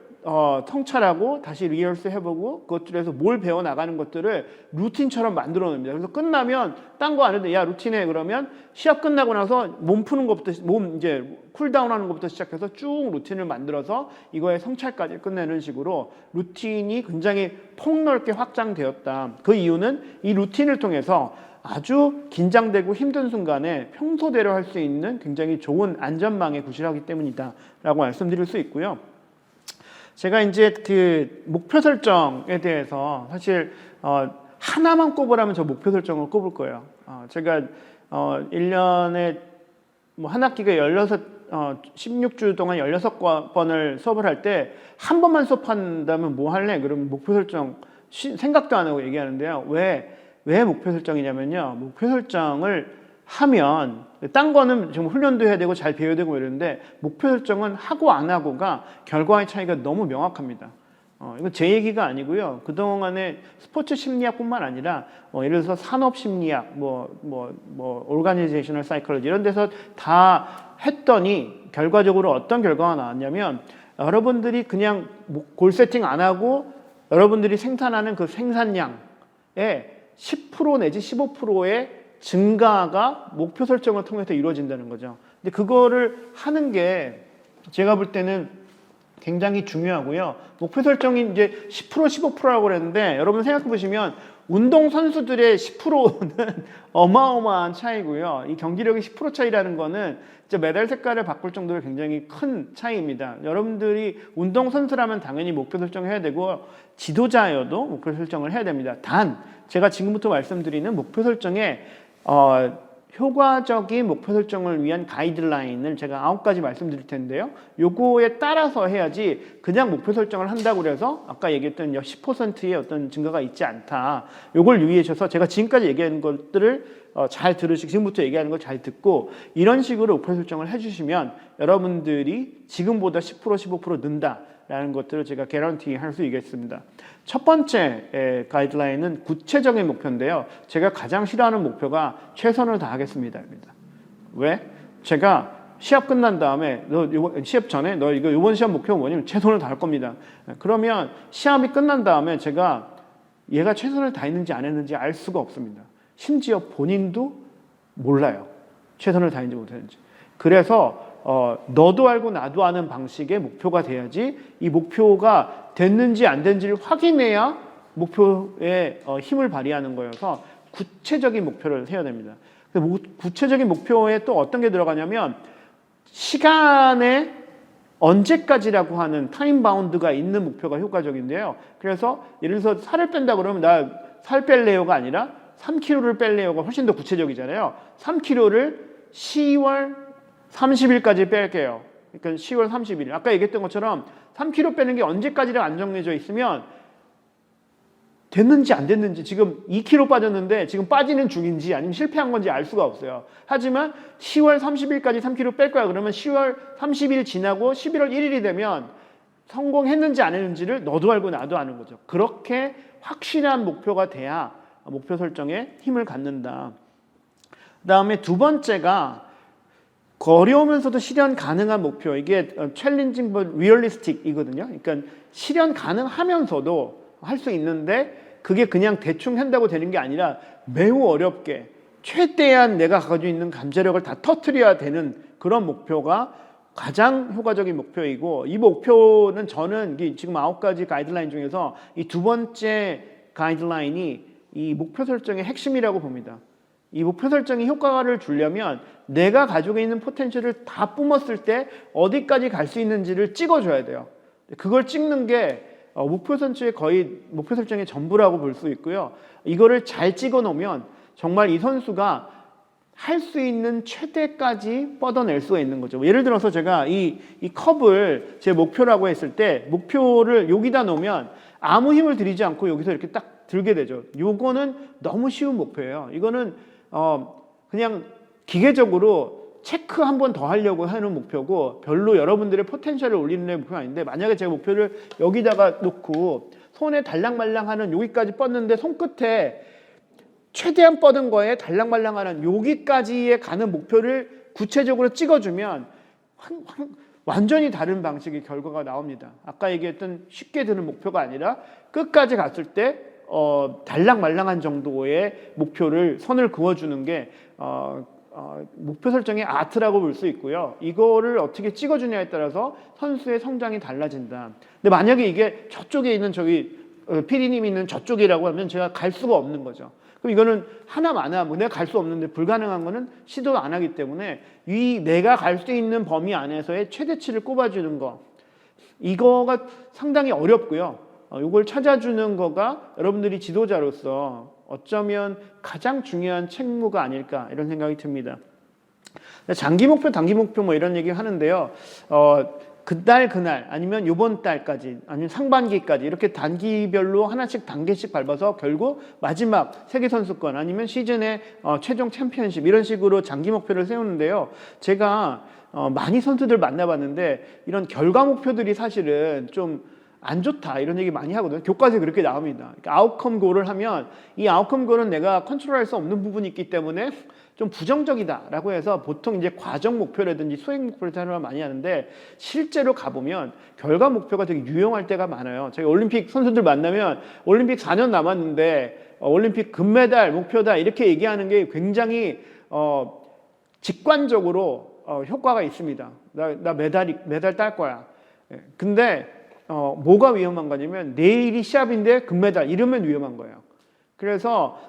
성찰하고 다시 리허설 해보고 그것들에서 뭘 배워나가는 것들을 루틴처럼 만들어 놉니다. 그래서 끝나면 딴 거 안 해도 야 루틴해 그러면 시합 끝나고 나서 몸 푸는 것부터 몸 이제 쿨다운 하는 것부터 시작해서 쭉 루틴을 만들어서 이거의 성찰까지 끝내는 식으로 루틴이 굉장히 폭넓게 확장되었다. 그 이유는 이 루틴을 통해서 아주 긴장되고 힘든 순간에 평소대로 할 수 있는 굉장히 좋은 안전망에 구실하기 때문이다 라고 말씀드릴 수 있고요. 제가 이제 그 목표 설정에 대해서 사실 하나만 꼽으라면 저 목표 설정을 꼽을 거예요. 제가 1년에 뭐 한 학기가 16주 동안 16번을 수업을 할 때 한 번만 수업한다면 뭐 할래? 그러면 목표 설정 생각도 안 하고 얘기하는데요. 왜 목표 설정이냐면요. 목표 설정을 하면 딴 거는 좀 훈련도 해야 되고 잘 배워야 되고 이러는데 목표 설정은 하고 안 하고가 결과의 차이가 너무 명확합니다. 이건 제 얘기가 아니고요. 그동안에 스포츠 심리학뿐만 아니라 예를 들어서 산업 심리학, 오르가니제이셔널 사이클로지 이런 데서 다 했더니 결과적으로 어떤 결과가 나왔냐면 여러분들이 그냥 골 세팅 안 하고 여러분들이 생산하는 그 생산량의 10% 내지 15%의 증가가 목표 설정을 통해서 이루어진다는 거죠. 근데 그거를 하는 게 제가 볼 때는 굉장히 중요하고요. 목표 설정이 이제 10% 15%라고 그랬는데 여러분 생각해 보시면 운동 선수들의 10%는 어마어마한 차이고요. 이 경기력이 10% 차이라는 거는 진짜 메달 색깔을 바꿀 정도로 굉장히 큰 차이입니다. 여러분들이 운동 선수라면 당연히 목표 설정해야 되고 지도자여도 목표 설정을 해야 됩니다. 단 제가 지금부터 말씀드리는 목표 설정에 효과적인 목표 설정을 위한 가이드라인을 제가 9가지 말씀드릴 텐데요. 요거에 따라서 해야지 그냥 목표 설정을 한다고 그래서 아까 얘기했던 10%의 어떤 증가가 있지 않다. 요걸 유의하셔서 제가 지금까지 얘기한 것들을 잘 들으시고 지금부터 얘기하는 걸 잘 듣고 이런 식으로 목표 설정을 해주시면 여러분들이 지금보다 10% 15% 는다라는 것들을 제가 개런티 할 수 있겠습니다. 첫 번째 가이드라인은 구체적인 목표인데요. 제가 가장 싫어하는 목표가 최선을 다하겠습니다입니다. 왜? 제가 시합 끝난 다음에 시합 전에 너 이번 시합 목표가 뭐냐면 최선을 다할 겁니다. 그러면 시합이 끝난 다음에 제가 얘가 최선을 다했는지 안 했는지 알 수가 없습니다. 심지어 본인도 몰라요. 최선을 다했는지 못했는지. 그래서 너도 알고 나도 아는 방식의 목표가 돼야지 이 목표가 됐는지 안 됐는지를 확인해야 목표에 힘을 발휘하는 거여서 구체적인 목표를 세워야 됩니다. 구체적인 목표에 또 어떤 게 들어가냐면 시간에 언제까지라고 하는 타임 바운드가 있는 목표가 효과적인데요. 그래서 예를 들어서 살을 뺀다 그러면 나 살 뺄래요가 아니라 3kg를 뺄래요가 훨씬 더 구체적이잖아요. 3kg를 10월 30일까지 뺄게요. 그러니까 10월 30일. 아까 얘기했던 것처럼 3kg 빼는 게 언제까지가 안 정해져 있으면 됐는지 안 됐는지 지금 2kg 빠졌는데 지금 빠지는 중인지 아니면 실패한 건지 알 수가 없어요. 하지만 10월 30일까지 3kg 뺄 거야. 그러면 10월 30일 지나고 11월 1일이 되면 성공했는지 안 했는지를 너도 알고 나도 아는 거죠. 그렇게 확실한 목표가 돼야 목표 설정에 힘을 갖는다. 그 다음에 두 번째가 어려우면서도 실현 가능한 목표. 이게 챌린징 but realistic이거든요. 그러니까 실현 가능하면서도 할 수 있는데 그게 그냥 대충 한다고 되는 게 아니라 매우 어렵게 최대한 내가 가지고 있는 잠재력을 다 터뜨려야 되는 그런 목표가 가장 효과적인 목표이고 이 목표는 저는 지금 9가지 가이드라인 중에서 이 두 번째 가이드라인이 이 목표 설정의 핵심이라고 봅니다. 이 목표 설정이 효과를 주려면 내가 가지고 있는 포텐셜을 다 뿜었을 때 어디까지 갈 수 있는지를 찍어줘야 돼요. 그걸 찍는 게 목표 설정의 전부라고 볼 수 있고요. 이거를 잘 찍어 놓으면 정말 이 선수가 할 수 있는 최대까지 뻗어낼 수가 있는 거죠. 예를 들어서 제가 이 컵을 제 목표라고 했을 때 목표를 여기다 놓으면 아무 힘을 들이지 않고 여기서 이렇게 딱 들게 되죠. 요거는 너무 쉬운 목표예요. 이거는 그냥 기계적으로 체크 한 번 더 하려고 하는 목표고 별로 여러분들의 포텐셜을 올리는 목표가 아닌데, 만약에 제가 목표를 여기다가 놓고 손에 달랑말랑하는 여기까지 뻗는데 손끝에 최대한 뻗은 거에 달랑말랑하는 여기까지에 가는 목표를 구체적으로 찍어주면 완전히 다른 방식의 결과가 나옵니다. 아까 얘기했던 쉽게 드는 목표가 아니라 끝까지 갔을 때 달랑말랑한 정도의 목표를 선을 그어주는 게 목표 설정의 아트라고 볼 수 있고요. 이거를 어떻게 찍어주냐에 따라서 선수의 성장이 달라진다. 근데 만약에 이게 저쪽에 있는 PD님이 있는 저쪽이라고 하면 제가 갈 수가 없는 거죠. 그럼 이거는 하나마나 내가 갈 수 없는데 불가능한 거는 시도 안 하기 때문에 내가 갈 수 있는 범위 안에서의 최대치를 꼽아주는 거, 이거가 상당히 어렵고요. 이걸 찾아주는 거가 여러분들이 지도자로서 어쩌면 가장 중요한 책무가 아닐까 이런 생각이 듭니다. 장기 목표, 단기 목표 뭐 이런 얘기 하는데요. 그날 아니면 요번 달까지 아니면 상반기까지 이렇게 단기별로 하나씩 단계씩 밟아서 결국 마지막 세계선수권 아니면 시즌의 최종 챔피언십 이런 식으로 장기 목표를 세우는데요. 제가 많이 선수들 만나봤는데 이런 결과 목표들이 사실은 좀 안 좋다 이런 얘기 많이 하거든요. 교과서에 그렇게 나옵니다. 그러니까 아웃컴 골을 하면 이 아웃컴 골은 내가 컨트롤할 수 없는 부분이 있기 때문에 좀 부정적이다라고 해서 보통 이제 과정 목표라든지 수행 목표를 사용을 많이 하는데, 실제로 가보면 결과 목표가 되게 유용할 때가 많아요. 제가 올림픽 선수들 만나면 올림픽 4년 남았는데 올림픽 금메달 목표다 이렇게 얘기하는 게 굉장히 직관적으로 효과가 있습니다. 나 메달 딸 거야. 근데 뭐가 위험한 거냐면 내일이 시합인데 금메달 이러면 위험한 거예요. 그래서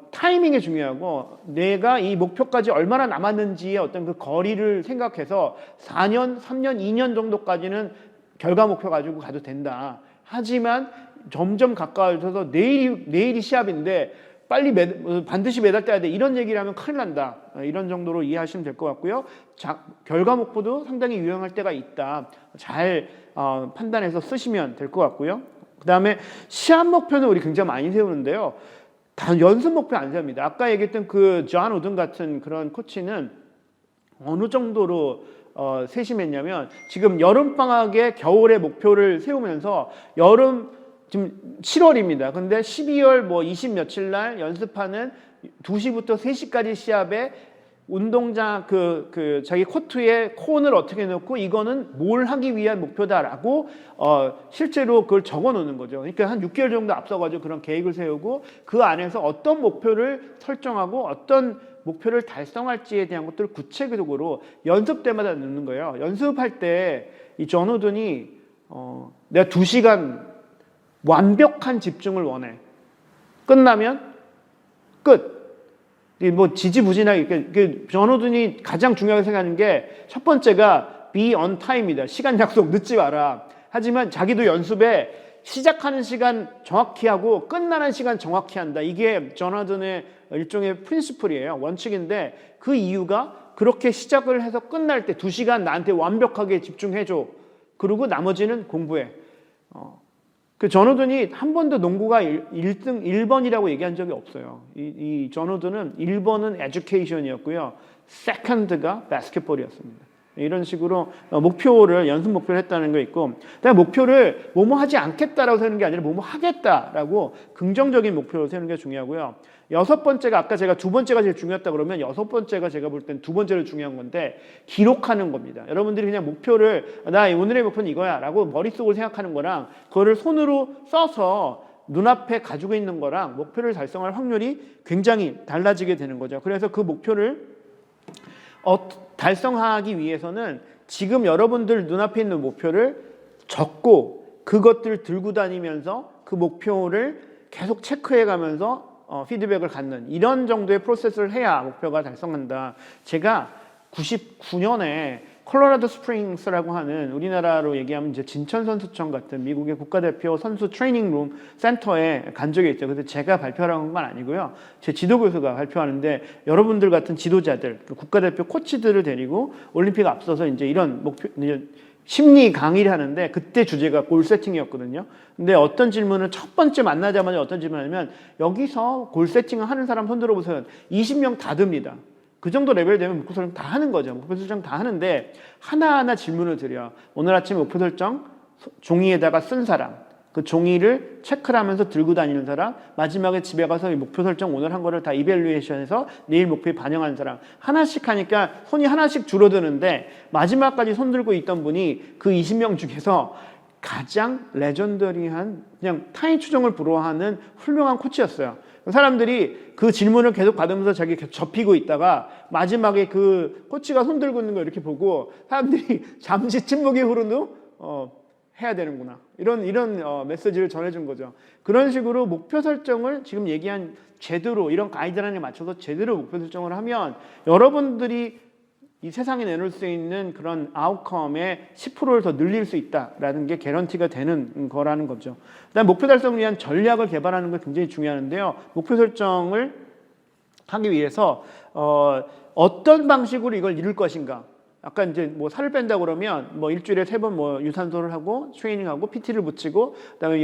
타이밍이 중요하고 내가 이 목표까지 얼마나 남았는지의 어떤 그 거리를 생각해서 4년, 3년, 2년 정도까지는 결과 목표 가지고 가도 된다. 하지만 점점 가까워져서 내일이 시합인데 빨리 반드시 메달 따야 돼 이런 얘기를 하면 큰일 난다. 이런 정도로 이해하시면 될 것 같고요. 결과 목표도 상당히 유용할 때가 있다. 잘 판단해서 쓰시면 될 것 같고요. 그 다음에 시합 목표는 우리 굉장히 많이 세우는데요. 단 연습 목표 안 세웁니다. 아까 얘기했던 그 존 우든 같은 그런 코치는 어느 정도로 세심했냐면 지금 여름방학에 겨울에 목표를 세우면서 지금 7월입니다. 근데 12월 뭐 20 며칠 날 연습하는 2시부터 3시까지 시합에 운동장 자기 코트에 콘을 어떻게 넣고 이거는 뭘 하기 위한 목표다라고 실제로 그걸 적어 놓는 거죠. 그러니까 한 6개월 정도 앞서가지고 그런 계획을 세우고 그 안에서 어떤 목표를 설정하고 어떤 목표를 달성할지에 대한 것들을 구체적으로 연습 때마다 넣는 거예요. 연습할 때 이 존 우든이 내가 2시간 완벽한 집중을 원해. 끝나면 끝. 뭐 지지부진하게 존 우든이 가장 중요하게 생각하는 게 첫 번째가 be on time이다. 시간 약속 늦지 마라. 하지만 자기도 연습에 시작하는 시간 정확히 하고 끝나는 시간 정확히 한다. 이게 존 우든의 일종의 프린시플이에요. 원칙인데 그 이유가 그렇게 시작을 해서 끝날 때 2시간 나한테 완벽하게 집중해줘. 그리고 나머지는 공부해. 존 우든이 한 번도 농구가 1등 1번이라고 얘기한 적이 없어요. 이 존 우든은 1번은 에듀케이션이었고요. 세컨드가 바스켓볼이었습니다. 이런 식으로 연습 목표를 했다는 거 있고, 그다음에 목표를 뭐뭐 하지 않겠다라고 세우는 게 아니라 뭐뭐 하겠다라고 긍정적인 목표를 세우는 게 중요하고요. 6번째가 아까 제가 2번째가 제일 중요했다 그러면 6번째가 제가 볼 땐 2번째로 중요한 건데 기록하는 겁니다. 여러분들이 그냥 목표를 나 오늘의 목표는 이거야 라고 머릿속으로 생각하는 거랑 그거를 손으로 써서 눈앞에 가지고 있는 거랑 목표를 달성할 확률이 굉장히 달라지게 되는 거죠. 그래서 그 목표를 달성하기 위해서는 지금 여러분들 눈앞에 있는 목표를 적고 그것들을 들고 다니면서 그 목표를 계속 체크해 가면서 피드백을 갖는 이런 정도의 프로세스를 해야 목표가 달성한다. 제가 99년에 콜로라도 스프링스라고 하는 우리나라로 얘기하면 이제 진천선수촌 같은 미국의 국가대표 선수 트레이닝룸 센터에 간 적이 있죠. 근데 제가 발표한 건 아니고요. 제 지도교수가 발표하는데 여러분들 같은 지도자들, 국가대표 코치들을 데리고 올림픽 앞서서 이제 이런 목표, 이제 심리 강의를 하는데 그때 주제가 골 세팅이었거든요. 근데 어떤 질문을 첫 번째 만나자마자 어떤 질문을 하냐면 여기서 골 세팅을 하는 사람 손 들어보세요. 20명 다 듭니다. 그 정도 레벨 되면 목표 설정 다 하는 거죠. 목표 설정 다 하는데 하나하나 질문을 드려. 오늘 아침 목표 설정 종이에다가 쓴 사람, 그 종이를 체크를 하면서 들고 다니는 사람, 마지막에 집에 가서 이 목표 설정 오늘 한 거를 다 이밸류에이션해서 내일 목표에 반영하는 사람 하나씩 하니까 손이 하나씩 줄어드는데 마지막까지 손 들고 있던 분이 그 20명 중에서 가장 레전더리한 그냥 타인 추종을 불허하는 훌륭한 코치였어요. 사람들이 그 질문을 계속 받으면서 자기 접히고 있다가 마지막에 그 코치가 손 들고 있는 거 이렇게 보고 사람들이 잠시 침묵이 흐른 후 해야 되는구나 이런 메시지를 전해준 거죠. 그런 식으로 목표 설정을 지금 얘기한 제대로 이런 가이드라인에 맞춰서 제대로 목표 설정을 하면 여러분들이 이 세상에 내놓을 수 있는 그런 아웃컴의 10%를 더 늘릴 수 있다라는 게 개런티가 되는 거라는 거죠. 그다음 목표 달성을 위한 전략을 개발하는 건 굉장히 중요한데요. 목표 설정을 하기 위해서 어떤 방식으로 이걸 이룰 것인가. 아까 이제 뭐 살을 뺀다 그러면 뭐 일주일에 3번 뭐 유산소를 하고 트레이닝하고 PT를 붙이고 그다음에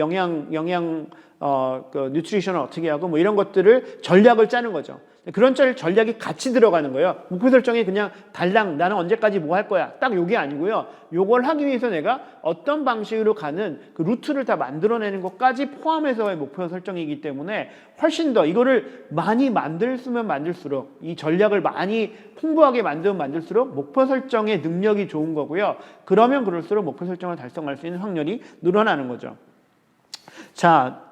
그 뉴트리션을 어떻게 하고 뭐 이런 것들을 전략을 짜는 거죠. 그런 전략이 같이 들어가는 거예요. 목표 설정이 그냥 달랑 나는 언제까지 뭐 할 거야 딱 요게 아니고요. 요걸 하기 위해서 내가 어떤 방식으로 가는 그 루트를 다 만들어내는 것까지 포함해서의 목표 설정이기 때문에 훨씬 더 이거를 많이 만들면 만들수록 이 전략을 많이 풍부하게 만들면 만들수록 목표 설정의 능력이 좋은 거고요. 그러면 그럴수록 목표 설정을 달성할 수 있는 확률이 늘어나는 거죠. 자,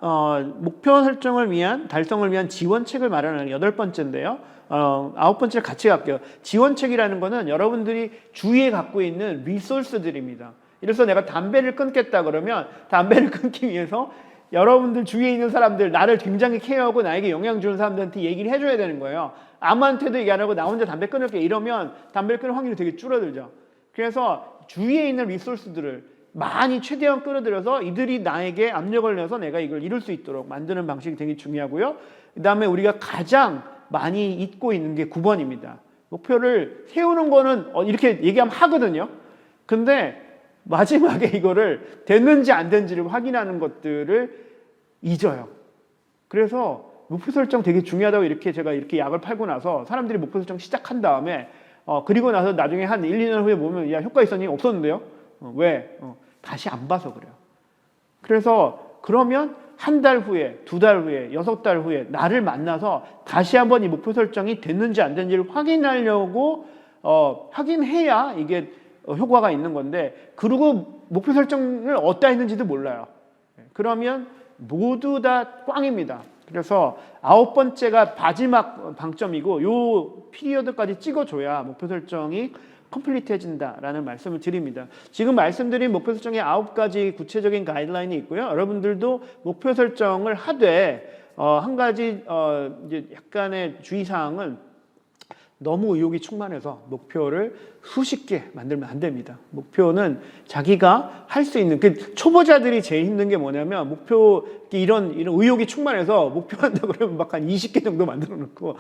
목표 설정을 위한 달성을 위한 지원책을 마련하는 8번째인데요. 9번째를 같이 갈게요. 지원책이라는 거는 여러분들이 주위에 갖고 있는 리소스들입니다. 이래서 내가 담배를 끊겠다 그러면 담배를 끊기 위해서 여러분들 주위에 있는 사람들, 나를 굉장히 케어하고 나에게 영향 주는 사람들한테 얘기를 해줘야 되는 거예요. 아무한테도 얘기 안 하고 나 혼자 담배 끊을게 이러면 담배를 끊을 확률이 되게 줄어들죠. 그래서 주위에 있는 리소스들을 많이 최대한 끌어들여서 이들이 나에게 압력을 내서 내가 이걸 이룰 수 있도록 만드는 방식이 되게 중요하고요. 그 다음에 우리가 가장 많이 잊고 있는 게 9번입니다. 목표를 세우는 거는 이렇게 얘기하면 하거든요. 근데 마지막에 이거를 됐는지 안 됐는지를 확인하는 것들을 잊어요. 그래서 목표 설정 되게 중요하다고 제가 이렇게 약을 팔고 나서 사람들이 목표 설정 시작한 다음에 그리고 나서 나중에 한 1, 2년 후에 보면 야 효과 있었니? 없었는데요? 왜? 다시 안 봐서 그래요. 그래서 그러면 한 달 후에, 2달 후에, 6달 후에 나를 만나서 다시 한번 이 목표 설정이 됐는지 안 됐는지를 확인하려고 확인해야 이게 효과가 있는 건데 그리고 목표 설정을 어디다 했는지도 몰라요. 그러면 모두 다 꽝입니다. 그래서 9번째가 마지막 방점이고 요 피리어드까지 찍어줘야 목표 설정이 컴플리트해진다라는 말씀을 드립니다. 지금 말씀드린 목표 설정의 9가지 구체적인 가이드라인이 있고요. 여러분들도 목표 설정을 하되 한 가지 이제 약간의 주의사항은 너무 의욕이 충만해서 목표를 수십 개 만들면 안 됩니다. 목표는 자기가 할 수 있는 초보자들이 제일 힘든 게 뭐냐면 목표 이런 의욕이 충만해서 목표한다 그러면 막 한 20개 정도 만들어 놓고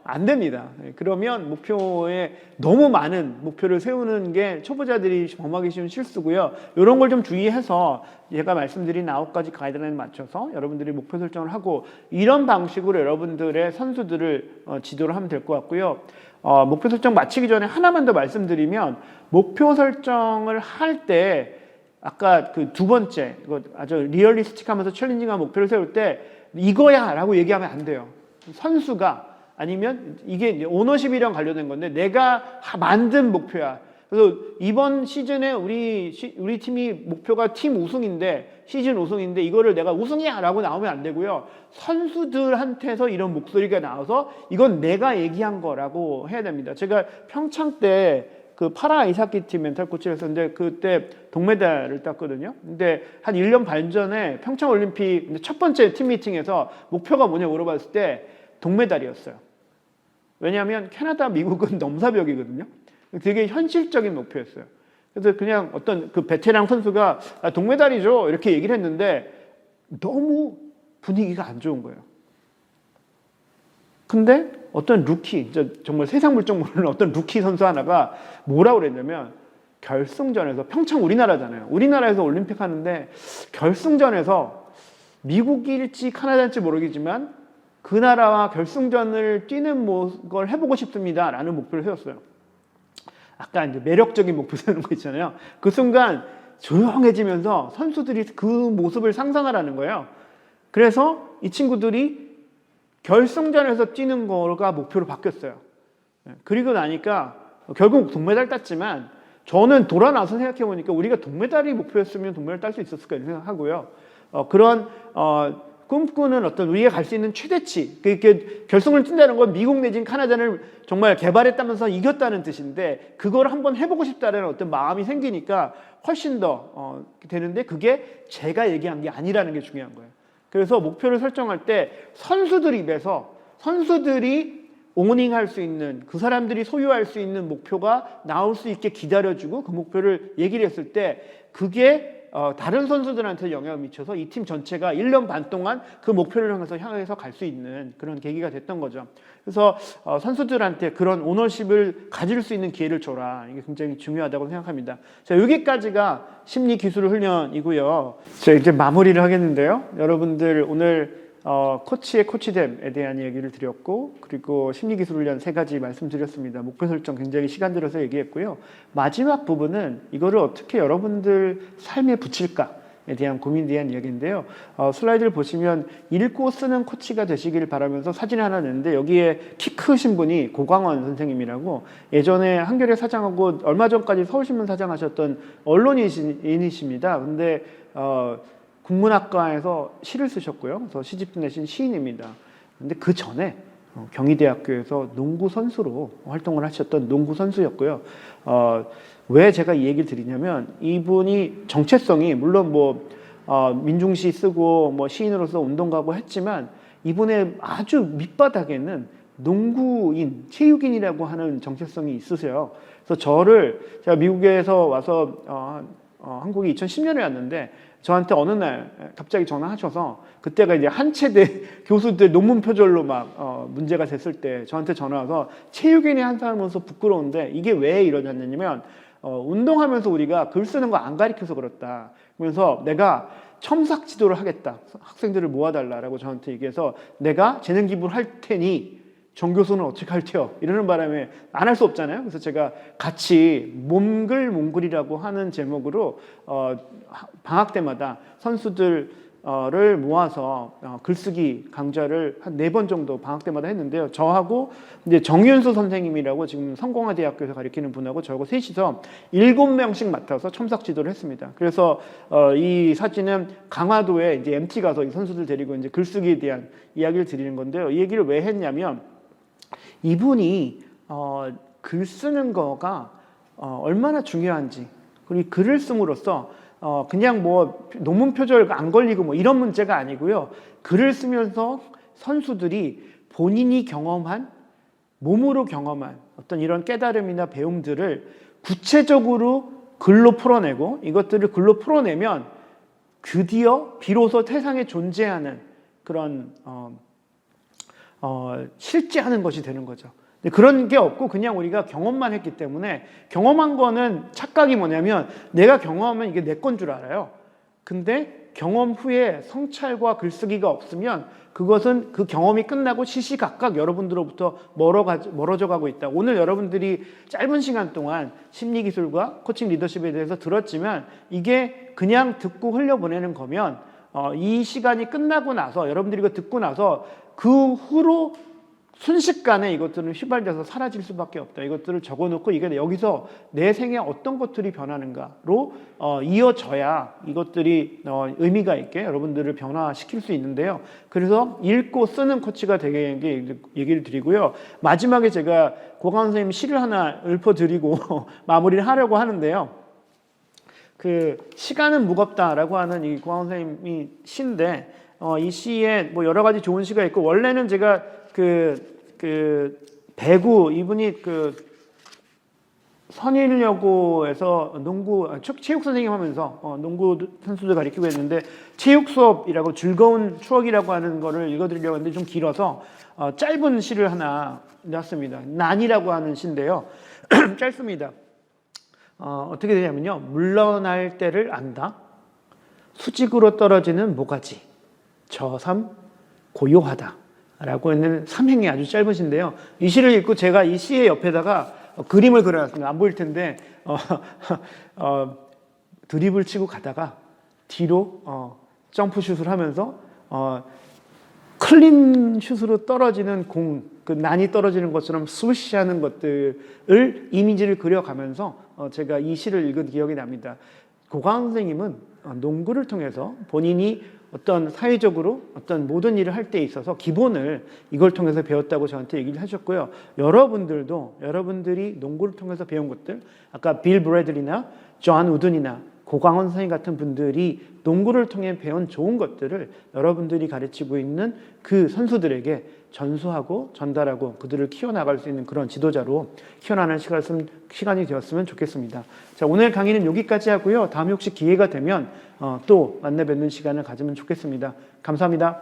안 됩니다. 그러면 목표에 너무 많은 목표를 세우는 게 초보자들이 범하기 쉬운 실수고요. 이런 걸 좀 주의해서 제가 말씀드린 9가지 가이드라인에 맞춰서 여러분들이 목표 설정을 하고 이런 방식으로 여러분들의 선수들을 지도를 하면 될 것 같고요. 목표 설정 마치기 전에 하나만 더 말씀드리면 목표 설정을 할 때 아까 그 2번째 아주 리얼리스틱하면서 챌린징한 목표를 세울 때 이거야 라고 얘기하면 안 돼요. 선수가 아니면 이게 오너십이랑 관련된 건데 내가 만든 목표야. 그래서 이번 시즌에 우리 팀이 목표가 팀 우승인데 시즌 우승인데 이거를 내가 우승이야 라고 나오면 안 되고요. 선수들한테서 이런 목소리가 나와서 이건 내가 얘기한 거라고 해야 됩니다. 제가 평창 때 그 파라 아이스하키 팀 멘탈 코치를 했었는데 그때 동메달을 땄거든요. 근데 한 1년 반 전에 평창 올림픽 첫 번째 팀 미팅에서 목표가 뭐냐 물어봤을 때 동메달이었어요. 왜냐하면 캐나다, 미국은 넘사벽이거든요. 되게 현실적인 목표였어요. 그래서 그냥 어떤 그 베테랑 선수가 동메달이죠 이렇게 얘기를 했는데 너무 분위기가 안 좋은 거예요. 근데 어떤 루키, 정말 세상 물정 모르는 어떤 루키 선수 하나가 뭐라고 그랬냐면 결승전에서, 평창 우리나라잖아요. 우리나라에서 올림픽 하는데 결승전에서 미국일지 카나다일지 모르겠지만 그 나라와 결승전을 뛰는 걸 해보고 싶습니다 라는 목표를 세웠어요. 아까 이제 매력적인 목표 세우는 거 있잖아요. 그 순간 조용해지면서 선수들이 그 모습을 상상하라는 거예요. 그래서 이 친구들이 결승전에서 뛰는 거가 목표로 바뀌었어요. 그리고 나니까 결국 동메달 땄지만 저는 돌아나서 생각해보니까 우리가 동메달이 목표였으면 동메달 딸 수 있었을까 이런 생각하고요. 그런 꿈꾸는 어떤 우리가 갈 수 있는 최대치, 이렇게 결승을 뛴다는 건 미국 내진 카나다를 정말 개발했다면서 이겼다는 뜻인데 그걸 한번 해보고 싶다는 어떤 마음이 생기니까 훨씬 더 되는데 그게 제가 얘기한 게 아니라는 게 중요한 거예요. 그래서 목표를 설정할 때 선수들 입에서 선수들이 오닝할 수 있는, 그 사람들이 소유할 수 있는 목표가 나올 수 있게 기다려주고 그 목표를 얘기를 했을 때 그게 다른 선수들한테 영향을 미쳐서 이 팀 전체가 1년 반 동안 그 목표를 향해서 갈 수 있는 그런 계기가 됐던 거죠. 그래서 선수들한테 그런 오너십을 가질 수 있는 기회를 줘라. 이게 굉장히 중요하다고 생각합니다. 자, 여기까지가 심리기술 훈련이고요. 자, 이제 마무리를 하겠는데요. 여러분들 오늘 코치의 코치됨에 대한 얘기를 드렸고, 그리고 심리기술 훈련 3가지 말씀드렸습니다. 목표 설정 굉장히 시간 들여서 얘기했고요. 마지막 부분은 이거를 어떻게 여러분들 삶에 붙일까에 대한 고민에 대한 이야기인데요. 슬라이드를 보시면 읽고 쓰는 코치가 되시길 바라면서 사진 하나 냈는데 여기에 키 크신 분이 고광원 선생님이라고 예전에 한겨레 사장하고 얼마 전까지 서울신문 사장 하셨던 언론인이십니다. 근데 국문학과에서 시를 쓰셨고요. 그래서 시집도 내신 시인입니다. 근데 그 전에 경희대학교에서 농구 선수로 활동을 하셨던 농구 선수였고요. 왜 제가 이 얘기를 드리냐면 이분이 정체성이 물론 민중시 쓰고 시인으로서 운동가고 했지만 이분의 아주 밑바닥에는 농구인, 체육인이라고 하는 정체성이 있으세요. 그래서 제가 미국에서 와서 한국이 2010년에 왔는데 저한테 어느 날 갑자기 전화하셔서 그때가 이제 한체대 교수들 논문 표절로 문제가 됐을 때 저한테 전화 와서 체육인이 한 사람으로서 부끄러운데 이게 왜 이러냐면 운동하면서 우리가 글 쓰는 거 안 가르쳐서 그렇다. 그러면서 내가 첨삭 지도를 하겠다. 학생들을 모아달라고 저한테 얘기해서 내가 재능 기부를 할 테니 정 교수는 어떻게 할 테요? 이러는 바람에 안 할 수 없잖아요. 그래서 제가 같이 몸글이라고 하는 제목으로 방학 때마다 선수들을 모아서 글쓰기 강좌를 한 4번 정도 방학 때마다 했는데요. 저하고 이제 정윤수 선생님이라고 지금 성공회대학교에서 가르치는 분하고 저하고 셋이서 7명씩 맡아서 첨삭 지도를 했습니다. 그래서 이 사진은 강화도에 이제 MT 가서 이 선수들 데리고 이제 글쓰기에 대한 이야기를 드리는 건데요. 이 얘기를 왜 했냐면 이분이 글 쓰는 거가 얼마나 중요한지, 그리고 글을 씀으로써 그냥 논문 표절 안 걸리고 이런 문제가 아니고요. 글을 쓰면서 선수들이 본인이 경험한, 몸으로 경험한 어떤 이런 깨달음이나 배움들을 구체적으로 글로 풀어내고 이것들을 글로 풀어내면 드디어 비로소 세상에 존재하는 그런 실제하는 것이 되는 거죠. 그런 게 없고 그냥 우리가 경험만 했기 때문에 경험한 거는 착각이 뭐냐면 내가 경험하면 이게 내 건 줄 알아요. 근데 경험 후에 성찰과 글쓰기가 없으면 그것은 그 경험이 끝나고 시시각각 여러분들로부터 멀어져 가고 있다. 오늘 여러분들이 짧은 시간 동안 심리기술과 코칭 리더십에 대해서 들었지만 이게 그냥 듣고 흘려보내는 거면 이 시간이 끝나고 나서 여러분들이 이거 듣고 나서 그 후로 순식간에 이것들은 휘발돼서 사라질 수밖에 없다. 이것들을 적어놓고 이게 여기서 내 생에 어떤 것들이 변하는가로 이어져야 이것들이 의미가 있게 여러분들을 변화시킬 수 있는데요. 그래서 읽고 쓰는 코치가 되게 얘기를 드리고요. 마지막에 제가 고강 선생님 시를 하나 읊어드리고 마무리를 하려고 하는데요. 그 시간은 무겁다라고 하는 이 고강 선생님이 시인데 이 시에 뭐 여러 가지 좋은 시가 있고 원래는 제가 그 배구 이분이 그 선일여고에서 농구 체육 선생님 하면서 농구 선수들 가르치고 있는데 체육 수업이라고 즐거운 추억이라고 하는 거를 읽어드리려고 했는데 좀 길어서 짧은 시를 하나 놨습니다. 난이라고 하는 시인데요. 짧습니다. 어떻게 되냐면요. 물러날 때를 안다. 수직으로 떨어지는 모가지. 저삼 고요하다. 라고 하는 삼행이 아주 짧은 시인데요. 이 시를 읽고 제가 이 시의 옆에다가 그림을 그려놨습니다. 안 보일 텐데 드리블 치고 가다가 뒤로 점프슛을 하면서 클린 슛으로 떨어지는 공, 그 난이 떨어지는 것처럼 스위시하는 것들을 이미지를 그려가면서 제가 이 시를 읽은 기억이 납니다. 고강 선생님은 농구를 통해서 본인이 어떤 사회적으로 어떤 모든 일을 할 때 있어서 기본을 이걸 통해서 배웠다고 저한테 얘기를 하셨고요. 여러분들도 여러분들이 농구를 통해서 배운 것들, 아까 빌 브래들리나 존 우든이나 고강원 선생님 같은 분들이 농구를 통해 배운 좋은 것들을 여러분들이 가르치고 있는 그 선수들에게 전수하고 전달하고 그들을 키워나갈 수 있는 그런 지도자로 키워나가는 시간이 되었으면 좋겠습니다. 자, 오늘 강의는 여기까지 하고요. 다음에 혹시 기회가 되면 또 만나 뵙는 시간을 가지면 좋겠습니다. 감사합니다.